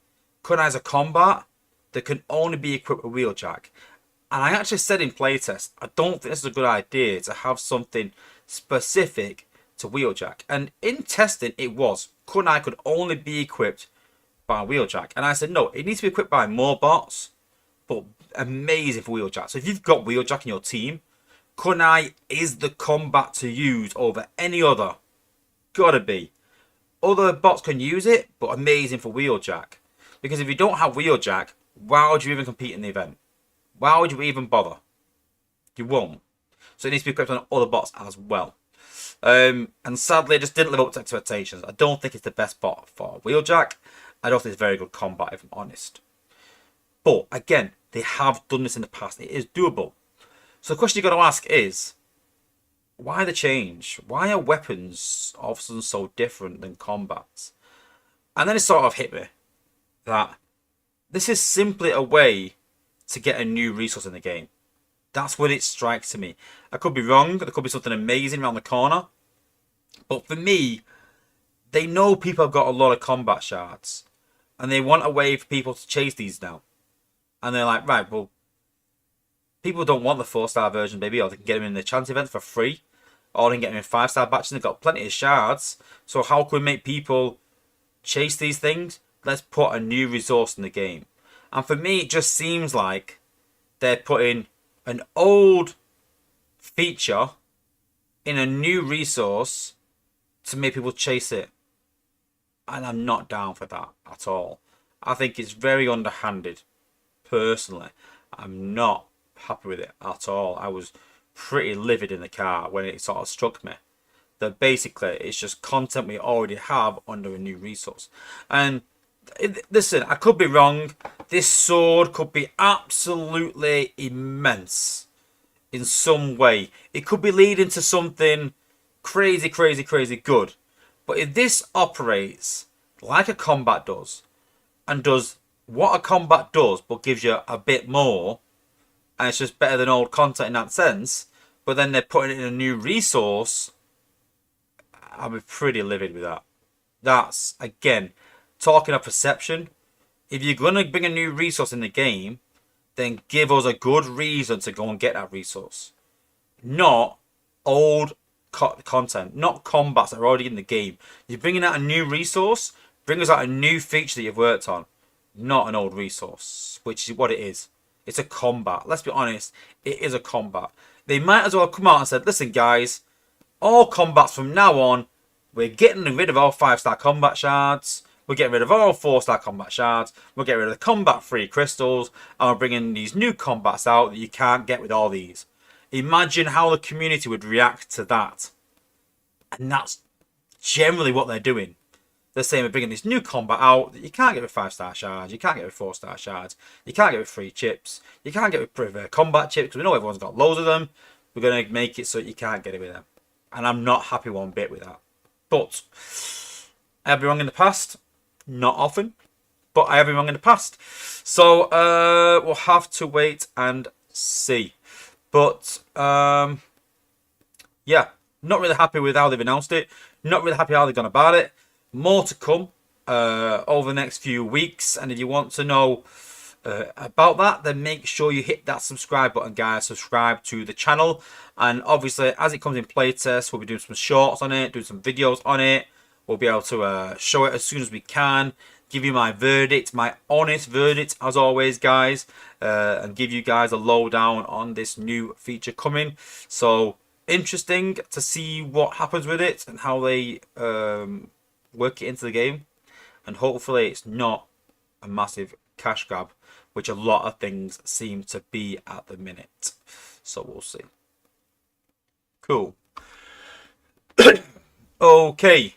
Kunai's a combat that can only be equipped with Wheeljack. And I actually said in playtest, I don't think this is a good idea to have something specific to Wheeljack. And in testing, it was. Kunai could only be equipped by Wheeljack. And I said, no, it needs to be equipped by more bots, but amazing for Wheeljack. So if you've got Wheeljack in your team, Kunai is the combat to use over any other. Gotta be. Other bots can use it, but amazing for Wheeljack. Because if you don't have Wheeljack, why would you even compete in the event? Why would you even bother? You won't. So it needs to be equipped on other bots as well. And sadly, it just didn't live up to expectations. I don't think it's the best bot for Wheeljack. I don't think it's very good combat, if I'm honest. But again, they have done this in the past. It is doable. So the question you've got to ask is, why the change? Why are weapons all of a sudden so different than combats? And then it sort of hit me that this is simply a way to get a new resource in the game. That's what it strikes to me. I could be wrong. There could be something amazing around the corner. But for me, they know people have got a lot of combat shards. And they want a way for people to chase these now. And they're like, right, well, people don't want the 4-star version, baby. Or they can get them in the chance event for free. Or they can get them in 5-star batches. They've got plenty of shards. So how can we make people chase these things? Let's put a new resource in the game. And for me, it just seems like they're putting an old feature in a new resource to make people chase it. And I'm not down for that at all. I think it's very underhanded. Personally, I'm not happy with it at all. I was pretty livid in the car when it sort of struck me that basically it's just content we already have under a new resource. And listen, I could be wrong. This sword could be absolutely immense in some way. It could be leading to something crazy, crazy, crazy good. But if this operates like a combat does, and does what a combat does, but gives you a bit more, and it's just better than old content in that sense, but then they're putting it in a new resource, I'll be pretty livid with that. that's, again, talking of perception. If you're going to bring a new resource in the game, then give us a good reason to go and get that resource. Not old content, not combats that are already in the game. You're bringing out a new resource, bring us out a new feature that you've worked on, not an old resource, which is what it is. It's a combat. Let's be honest, it is a combat. They might as well come out and said, listen guys, all combats from now on, we're getting rid of all 5-star combat shards, we're getting rid of all 4-star combat shards, we're getting rid of the combat free crystals, and we're bringing these new combats out that you can't get with all these. Imagine how the community would react to that. And that's generally what they're doing. They're saying we're bringing this new combat out that you can't get with 5-star shards, you can't get with 4-star shards, you can't get with free chips, you can't get with combat chips, because we know everyone's got loads of them. We're going to make it so you can't get it with them. And I'm not happy one bit with that. But I have been wrong in the past. Not often, but I have been wrong in the past. So we'll have to wait and see. But yeah, not really happy with how they've announced it. Not really happy how they've gone about it. More to come over the next few weeks. And if you want to know about that, then make sure you hit that subscribe button, guys. Subscribe to the channel. And obviously, as it comes in playtest, we'll be doing some shorts on it, doing some videos on it. We'll be able to show it as soon as we can. Give you my verdict, my honest verdict, as always, guys. And give you guys a lowdown on this new feature coming. So, interesting to see what happens with it and how they work it into the game. And hopefully it's not a massive cash grab, which a lot of things seem to be at the minute. So, we'll see. Cool. Okay.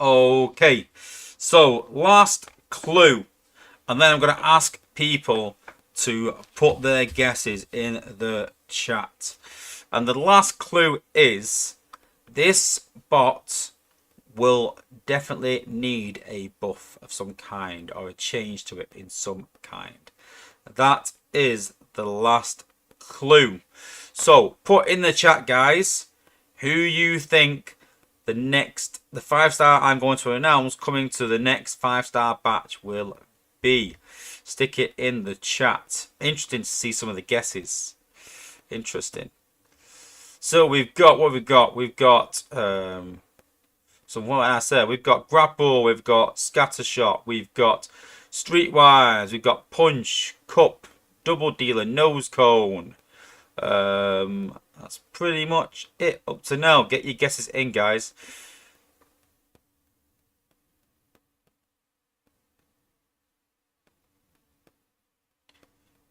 Okay, so last clue, and then I'm going to ask people to put their guesses in the chat. And the last clue is this bot will definitely need a buff of some kind or a change to it in some kind. That is the last clue. So put in the chat, guys, who you think the 5-star I'm going to announce coming to the next 5-star batch will be. Stick it in the chat. Interesting to see some of the guesses. Interesting. So we've got what we've got. We've got so what I said. We've got grapple. We've got scattershot. We've got streetwise. We've got punch, cup, double dealer, nose cone. That's pretty much it up to now. Get your guesses in, guys.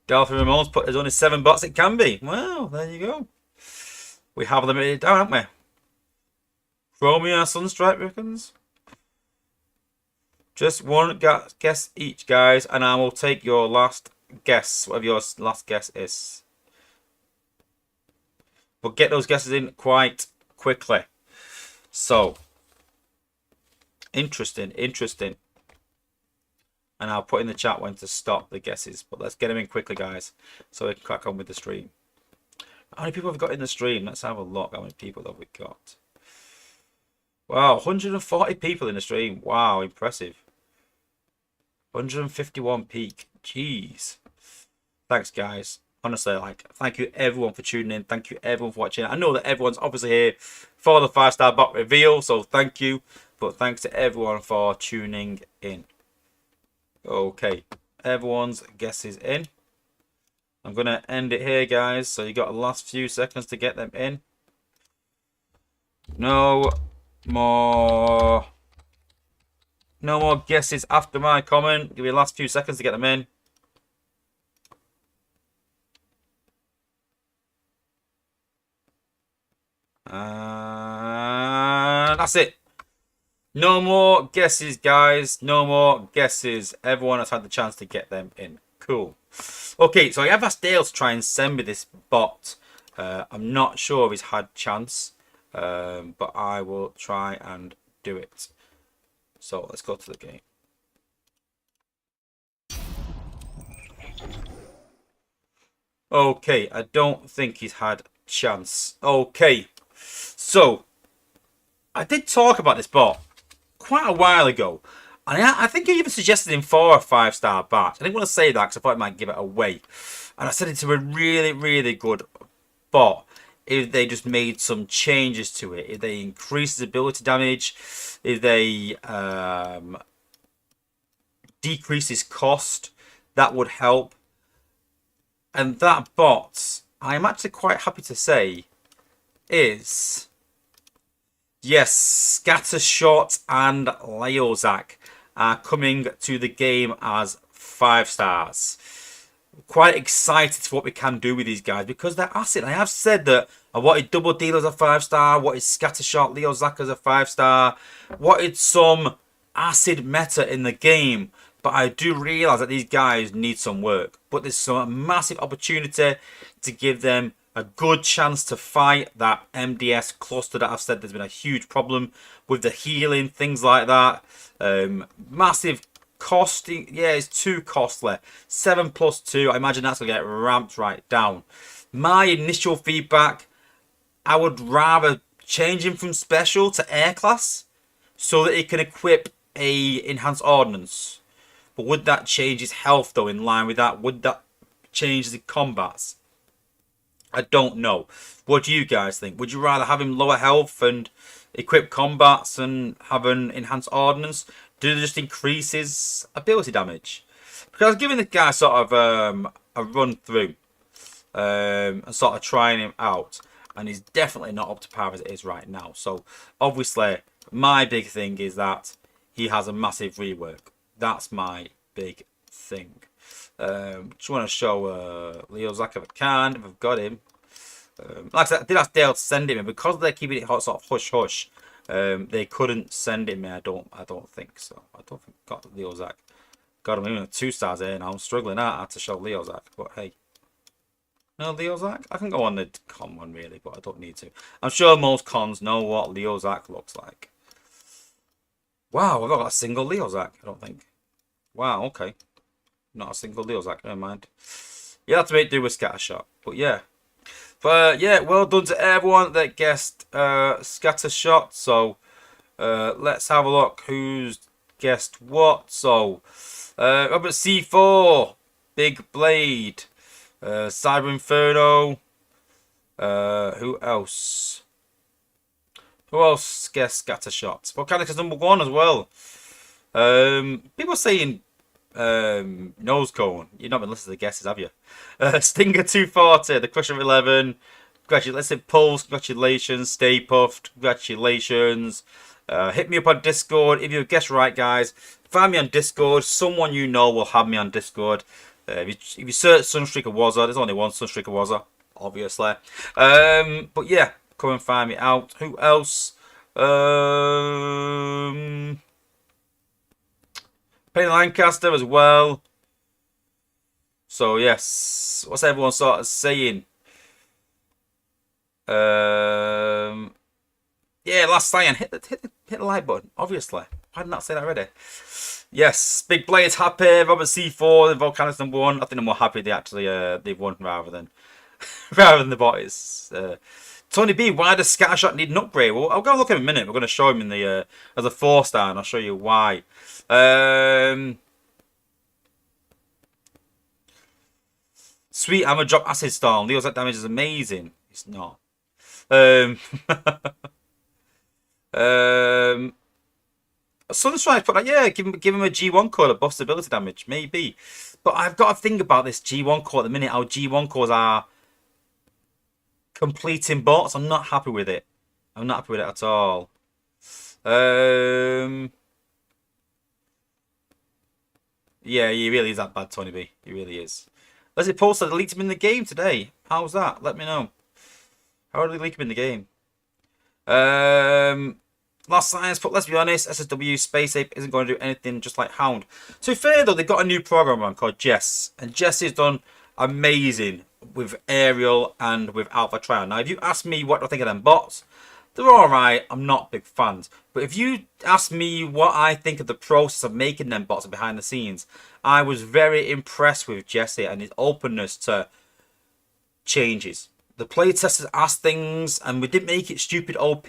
Delphi Ramones put there's only 7 bots it can be. Well, there you go. We have limited down, haven't we? Chromia Sunstreaker. Just one guess each, guys, and I will take your last guess, whatever your last guess is. But get those guesses in quite quickly. So, interesting. And I'll put in the chat when to stop the guesses. But let's get them in quickly, guys, so we can crack on with the stream. How many people have we got in the stream? Let's have a look. How many people have we got? Wow, 140 people in the stream. Wow, impressive. 151 peak. Jeez. Thanks, guys. Honestly, thank you everyone for tuning in. Thank you everyone for watching. I know that everyone's obviously here for the 5-star bot reveal, so thank you. But thanks to everyone for tuning in. Okay, everyone's guesses in. I'm going to end it here, guys. So you got the last few seconds to get them in. No more guesses after my comment. Give me the last few seconds to get them in. And that's it. No more guesses, guys. No more guesses. Everyone has had the chance to get them in. Cool. Okay, so I have asked Dale to try and send me this bot. I'm not sure if he's had chance, but I will try and do it. So let's go to the game. Okay, I don't think he's had chance. Okay, so I did talk about this bot quite a while ago, and I think I even suggested him for a 5-star batch. I didn't want to say that because I thought it might give it away, and I said it's a really, really good bot if they just made some changes to it, if they increased his ability damage, if they decrease his cost, that would help. And that bot, I'm actually quite happy to say, is, yes, Scattershot and Leozak are coming to the game as 5 stars. Quite excited for what we can do with these guys because they're acid. I have said that I wanted Double Deal as a 5-star, wanted Scattershot, Leozak as a 5-star, wanted some acid meta in the game. But I do realise that these guys need some work. But there's some massive opportunity to give them a good chance to fight that MDS cluster that I've said there's been a huge problem with the healing, things like that. Massive costing. Yeah, it's too costly. 7 plus 2. I imagine that's going to get ramped right down. My initial feedback, I would rather change him from special to air class so that he can equip a enhanced ordnance. But would that change his health, though, in line with that? Would that change the combats? I don't know. What do you guys think? Would you rather have him lower health and equip combats and have an enhanced ordnance? Do they just increase his ability damage? Because I was giving the guy sort of a run through and sort of trying him out. And he's definitely not up to par as it is right now. So, obviously, my big thing is that he has a massive rework. That's my big thing. Just want to show Leozak if I can, if I've got him. Like I said, I did ask Dale to send him in because they're keeping it sort of hush hush. They couldn't send him. I don't think so. I don't think I got Leozak. Got him even 2 stars here, and I'm struggling out to show Leozak. But hey, no Leozak. I can go on the con one really, but I don't need to. I'm sure most cons know what Leozak looks like. Wow, I've not got a single Leozak. I don't think. Wow, okay. Not a single Leozak, never mind. You have to make do with Scattershot. But yeah. But yeah, well done to everyone that guessed Scattershot. So let's have a look who's guessed what. So Robert C4, Big Blade, Cyber Inferno. Who else? Who else guessed Scattershot? Volcanicus #1 as well. People are saying nose cone. You've not been listening to the guesses, have you? Stinger 240, the Crusher of 11. Congratulations, Pulse. Congratulations, Stay Puffed. Congratulations. Hit me up on Discord if you guess right, guys. Find me on Discord. Someone you know will have me on Discord. If you search Sunstreaker Wozza, there's only one Sunstreaker Wozza, obviously. But yeah, come and find me out. Who else? Penny Lancaster as well. So yes, what's everyone sort of saying? Yeah, last Cyan, hit the like button. Obviously, why did not say that already? Yes, Big Blade's happy. Robert C4, the Volcanis #1. I think they're more happy they actually they've won rather than the bot is. Tony B, why does Scattershot need an upgrade? Well, I'll go look in a minute. We're going to show him in the as a 4-star, and I'll show you why. Sweet hammer drop acid storm. Leo's that damage is amazing. It's not. Sunstrike put like, yeah, give him a G1 core that buffs ability damage, maybe. But I've got to think about this G1 core at the minute. Our G1 cores are completing bots. I'm not happy with it. I'm not happy with it at all. Yeah, he really is that bad, Tony B. He really is. Leslie Paul said delete him in the game today. How's that? Let me know. How did they leak him in the game? Last Science put, let's be honest, SSW Space Ape isn't going to do anything just like Hound. To be fair though, they've got a new program on called Jess. And Jess has done amazing with Aerial and with Alpha Trial. Now, if you ask me what I think of them bots, they're alright. I'm not big fans. But if you ask me what I think of the process of making them bots behind the scenes, I was very impressed with Jesse and his openness to changes. the playtesters asked things, and we didn't make it stupid OP.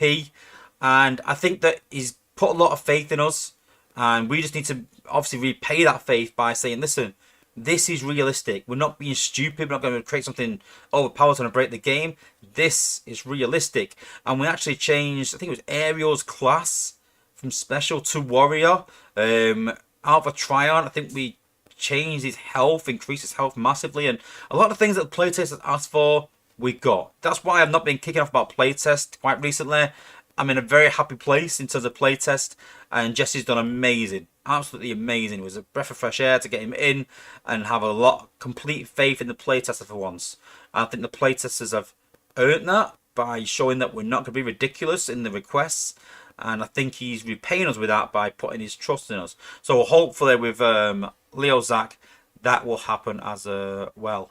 And I think that he's put a lot of faith in us, and we just need to obviously repay that faith by saying, listen, this is realistic. We're not being stupid. We're not going to create something overpowered to break the game. This is realistic. And we actually changed, I think it was Ariel's class from Special to Warrior. Out of a Tryon, I think we changed his health, increased his health massively. And a lot of things that the playtesters asked for, we got. That's why I've not been kicking off about playtest quite recently. I'm in a very happy place in terms of playtest, and Jesse's done amazing, absolutely amazing. It was a breath of fresh air to get him in and have a lot complete faith in the playtester for once. I think the playtesters have earned that by showing that we're not going to be ridiculous in the requests, and I think he's repaying us with that by putting his trust in us. So hopefully with Leo Zach, that will happen as well.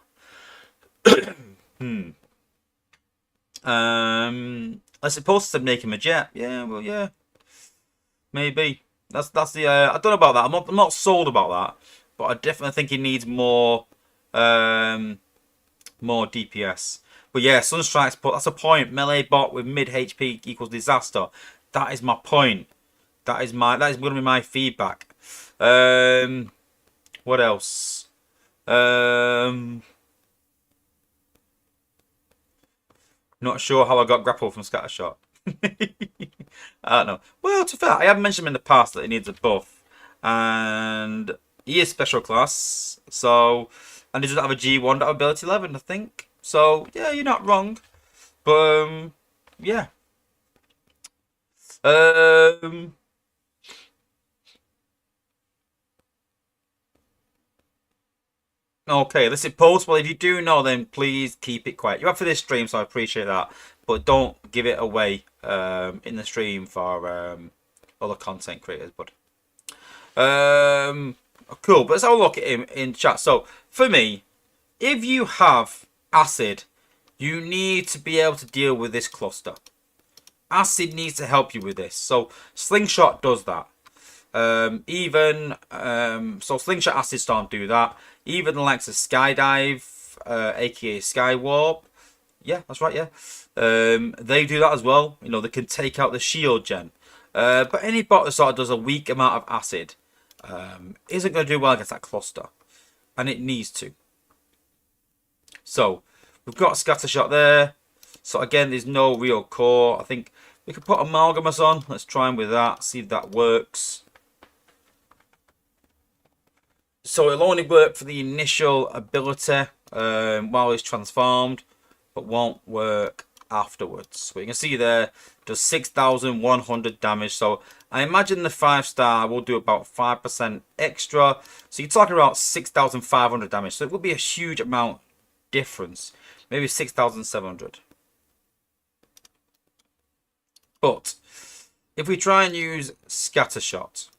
I suppose to make him a jet. Yeah, well, yeah, maybe. That's the. I don't know about that. I'm not sold about that, but I definitely think he needs more DPS. But yeah, Sunstrike's put. That's a point. Melee bot with mid HP equals disaster. That is my point. That is going to be my feedback. What else? Not sure how I got grapple from Scattershot. I don't know. Well, to be fair, I have mentioned him in the past that he needs a buff. And he is special class. So, and he doesn't have a G1 ability 11, I think. So, yeah, you're not wrong. But, yeah. Okay, listen, post. Well, if you do know, then please keep it quiet. You're up for this stream, so I appreciate that. But don't give it away in the stream for other content creators. But cool. But let's have a look at him in chat. So for me, if you have acid, you need to be able to deal with this cluster. Acid needs to help you with this. So Slingshot does that. So Slingshot, Acid Storm do that. Even the likes of Skydive, aka Skywarp, yeah, that's right, yeah. They do that as well. You know, they can take out the shield gen. But any bot that sort of does a weak amount of acid isn't going to do well against that cluster, and it needs to. So we've got Scattershot there. So again, there's no real core. I think we could put Amalgamous on. Let's try him with that. See if that works. So it'll only work for the initial ability while he's transformed, but won't work afterwards. But you can see there, does 6,100 damage. So I imagine the 5-star will do about 5% extra. So you're talking about 6,500 damage. So it will be a huge amount difference. Maybe 6,700. But if we try and use Scattershot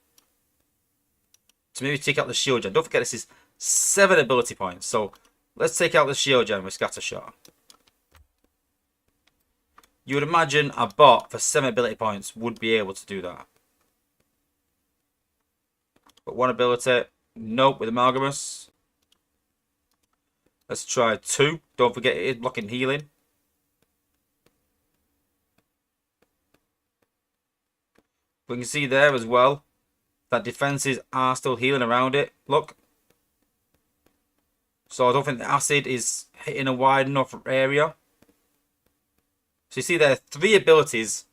to maybe take out the shield gen. Don't forget this is 7 ability points. So let's take out the shield gen with Scattershot. You would imagine a bot for 7 ability points would be able to do that. But 1 ability, nope, with Amalgamous. Let's try 2. Don't forget it is blocking healing. We can see there as well that defenses are still healing around it. Look. So I don't think the acid is hitting a wide enough area. So you see there 3 abilities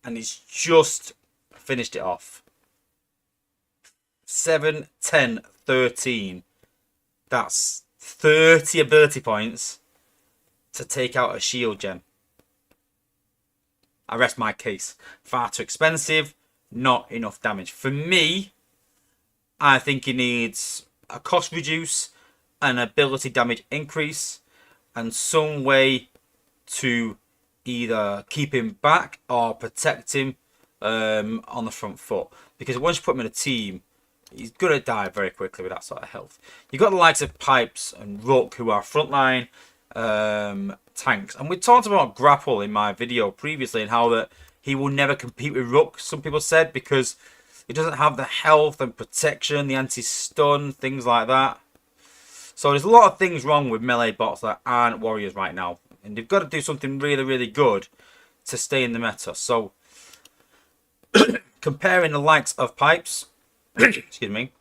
and he's just finished it off. 7, 10, 13. That's 30 ability points to take out a shield gen. I rest my case. Far too expensive. Not enough damage. For me, I think he needs a cost reduce, an ability damage increase, and some way to either keep him back or protect him on the front foot. Because once you put him in a team, he's going to die very quickly with that sort of health. You've got the likes of Pipes and Rook, who are frontline tanks. And we talked about Grapple in my video previously and how that he will never compete with Rook, some people said, because he doesn't have the health and protection, the anti-stun, things like that. So there's a lot of things wrong with melee bots that aren't warriors right now and you've got to do something really, really good to stay in the meta. So, comparing the likes of Pipes, excuse me,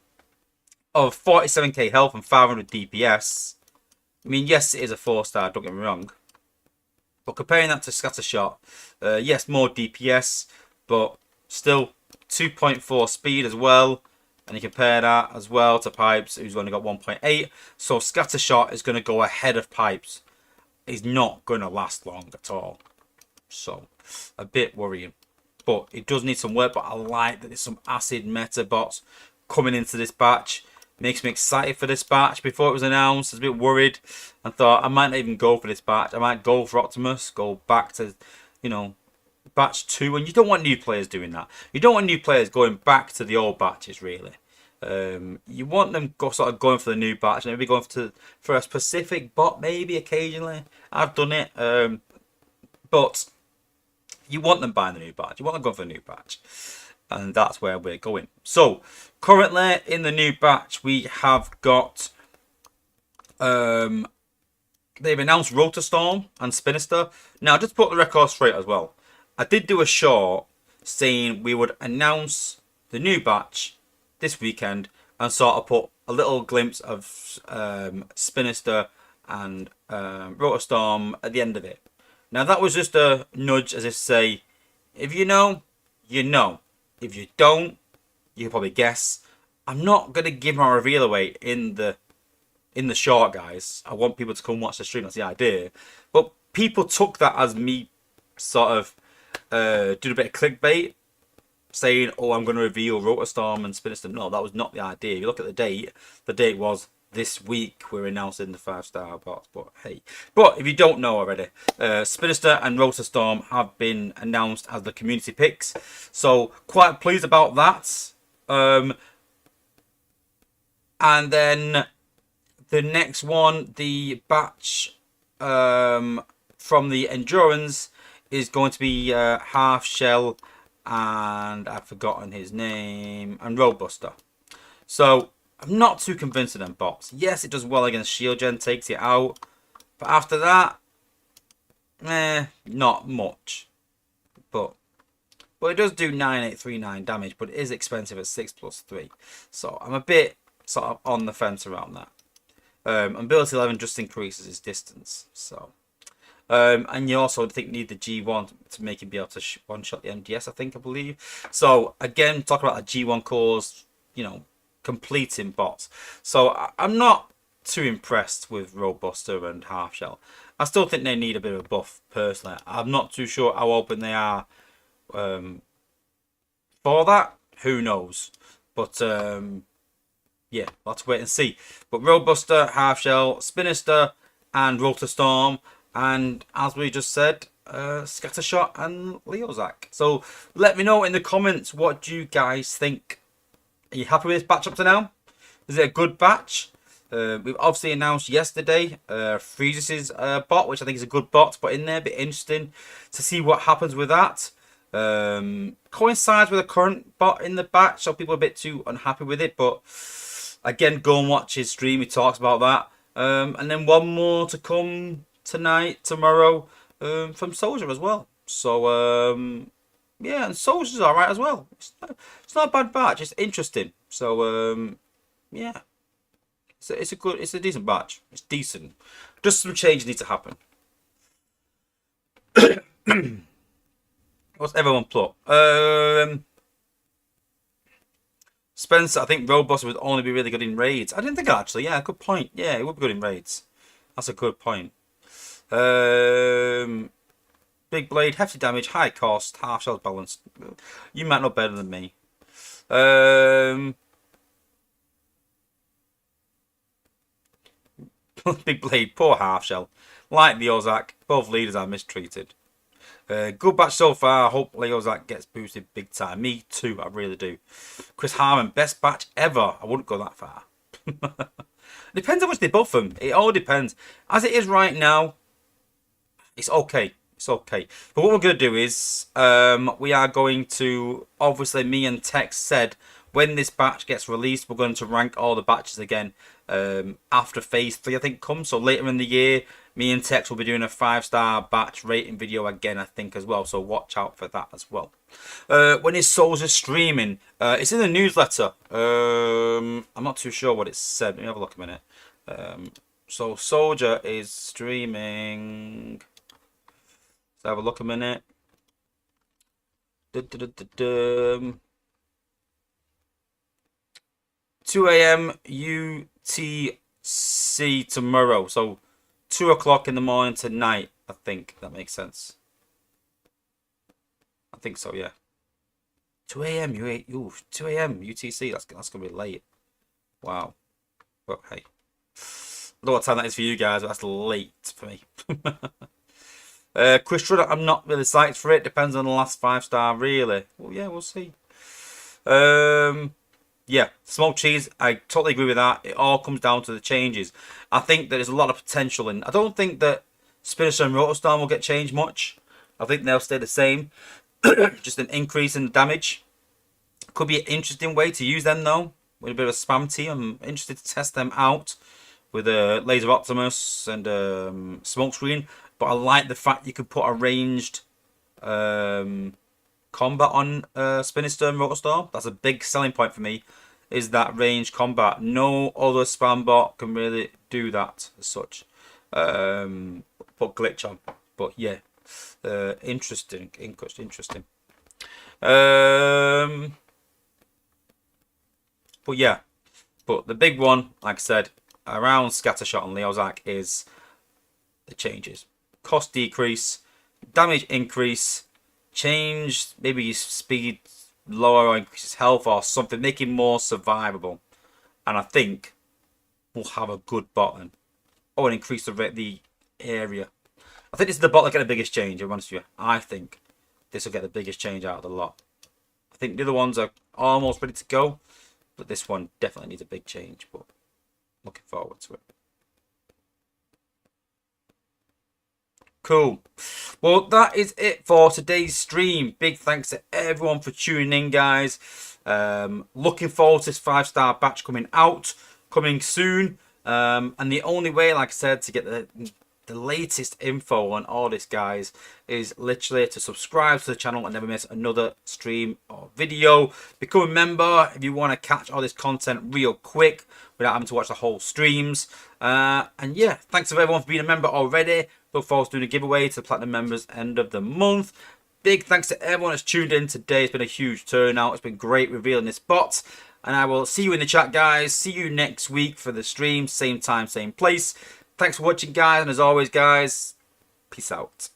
of 47k health and 500 DPS, I mean, yes, it is a 4-star, don't get me wrong. But comparing that to Scattershot, yes, more DPS, but still 2.4 speed as well. And you compare that as well to Pipes, who's only got 1.8. So Scattershot is going to go ahead of Pipes. He's not going to last long at all. So, a bit worrying. But it does need some work, but I like that there's some acid meta bots coming into this batch. Makes me excited for this batch. Before it was announced, I was a bit worried and thought I might not even go for this batch. I might go for Optimus, go back to, you know, batch 2. And you don't want new players doing that. You don't want new players going back to the old batches, really. You want them sort of going for the new batch, maybe going for a specific bot, maybe occasionally. I've done it, but you want them buying the new batch. You want them going for the new batch, and that's where we're going. So currently in the new batch, we have got they've announced Rotorstorm and Spinister. Now, just to put the record straight as well, I did do a short saying we would announce the new batch this weekend and sort of put a little glimpse of Spinister and Rotorstorm at the end of it. Now, that was just a nudge, as if to say, if you know, you know. If you don't, you can probably guess. I'm not going to give my reveal away in the short, guys. I want people to come watch the stream, that's the idea. But people took that as me sort of doing a bit of clickbait, saying, oh, I'm going to reveal Rotorstorm and Spinister. No, that was not the idea. If you look at the date was this week we're announcing the 5-star bots. But hey, but if you don't know already, Spinister and Rotorstorm have been announced as the community picks. So quite pleased about that. And then the next one, the batch from the Endurance, is going to be Half Shell and I've forgotten his name, and Roadbuster. So I'm not too convinced of them bots. Yes, it does well against Shield Gen, takes it out, but after that, not much. But it does do 9839 damage, but it is expensive at 6+3. So I'm a bit sort of on the fence around that. Ability 11 just increases his distance. So. And you also need the G1 to make him be able to one-shot the MDS, I believe. So, again, talking about a G1 cores, you know, completing bots. So, I'm not too impressed with Roadbuster and Half Shell. I still think they need a bit of a buff, personally. I'm not too sure how open they are for that. Who knows? But, yeah, let's wait and see. But Roadbuster, Half Shell, Spinister, and Rotorstorm. And as we just said, Scattershot and Leozak. So let me know in the comments, what do you guys think? Are you happy with this batch up to now? Is it a good batch? We've obviously announced yesterday Freezes' bot, which I think is a good bot to put in there. A bit interesting to see what happens with that. Coincides with the current bot in the batch, so people are a bit too unhappy with it. But again, go and watch his stream. He talks about that. And then one more to come tonight, tomorrow, from Soldier as well. So yeah, and Soldier's alright as well. It's not a bad batch. It's interesting. So yeah, it's a decent batch. It's decent. Just some change needs to happen. What's everyone put? Spencer, I think Roadbuster would only be really good in raids. I didn't think actually. Yeah, good point. Yeah, it would be good in raids. That's a good point. Big blade, hefty damage, high cost, half shell balanced. You might know better than me. Big blade, poor half shell. Like Leozak, both leaders are mistreated. Good batch so far. I hope Leozak gets boosted big time. Me too, I really do. Chris Harmon, best batch ever. I wouldn't go that far. Depends how much they buff them. It all depends. As it is right now, it's okay. It's okay. But what we're going to do is, we are going to, obviously me and Tex said, when this batch gets released, we're going to rank all the batches again after phase 3, I think, comes. So later in the year, me and Tex will be doing a 5-star batch rating video again, I think, as well. So watch out for that as well. When is Wozza streaming? It's in the newsletter. I'm not too sure what it said. Let me have a look a minute. So Wozza is streaming. Let's have a look a minute. 2 a.m. UTC tomorrow. So 2 o'clock in the morning tonight, I think. That makes sense. I think so, yeah. 2 a.m. 2 a.m. UTC. That's gonna be late. Wow. Well, hey. I don't know what time that is for you guys, but that's late for me. Chris Rudder, I'm not really psyched for it. Depends on the last 5-star, really. Well, yeah, we'll see. Yeah, smoked cheese, I totally agree with that. It all comes down to the changes. I think there's a lot of potential in. I don't think that Spinner and Rotostorm will get changed much. I think they'll stay the same. Just an increase in the damage. Could be an interesting way to use them, though. With a bit of a spam team. I'm interested to test them out with a Laser Optimus and Smokescreen. But I like the fact you could put a ranged combat on Spinister and Rotostorm. That's a big selling point for me, is that ranged combat. No other spam bot can really do that as such. Put glitch on. But yeah, interesting. But yeah, but the big one, like I said, around Scattershot and Leozak is the changes. Cost decrease, damage increase, change maybe speed lower or increases health or something, make it more survivable. And I think we'll have a good bot then. Oh, and increase the area. I think this is the bot that get the biggest change, to be honest with you. I think this will get the biggest change out of the lot. I think the other ones are almost ready to go, but this one definitely needs a big change, but looking forward to it. Cool. Well, that is it for today's stream. Big thanks to everyone for tuning in, guys. Looking forward to this 5-star batch coming soon. And the only way, like I said, to get the latest info on all this, guys, is literally to subscribe to the channel and never miss another stream or video. Become a member if you want to catch all this content real quick without having to watch the whole streams. And yeah, thanks to everyone for being a member already. Look forward to doing a giveaway to the Platinum members end of the month. Big thanks to everyone that's tuned in today. It's been a huge turnout. It's been great revealing this bot. And I will see you in the chat, guys. See you next week for the stream. Same time, same place. Thanks for watching, guys. And as always, guys, peace out.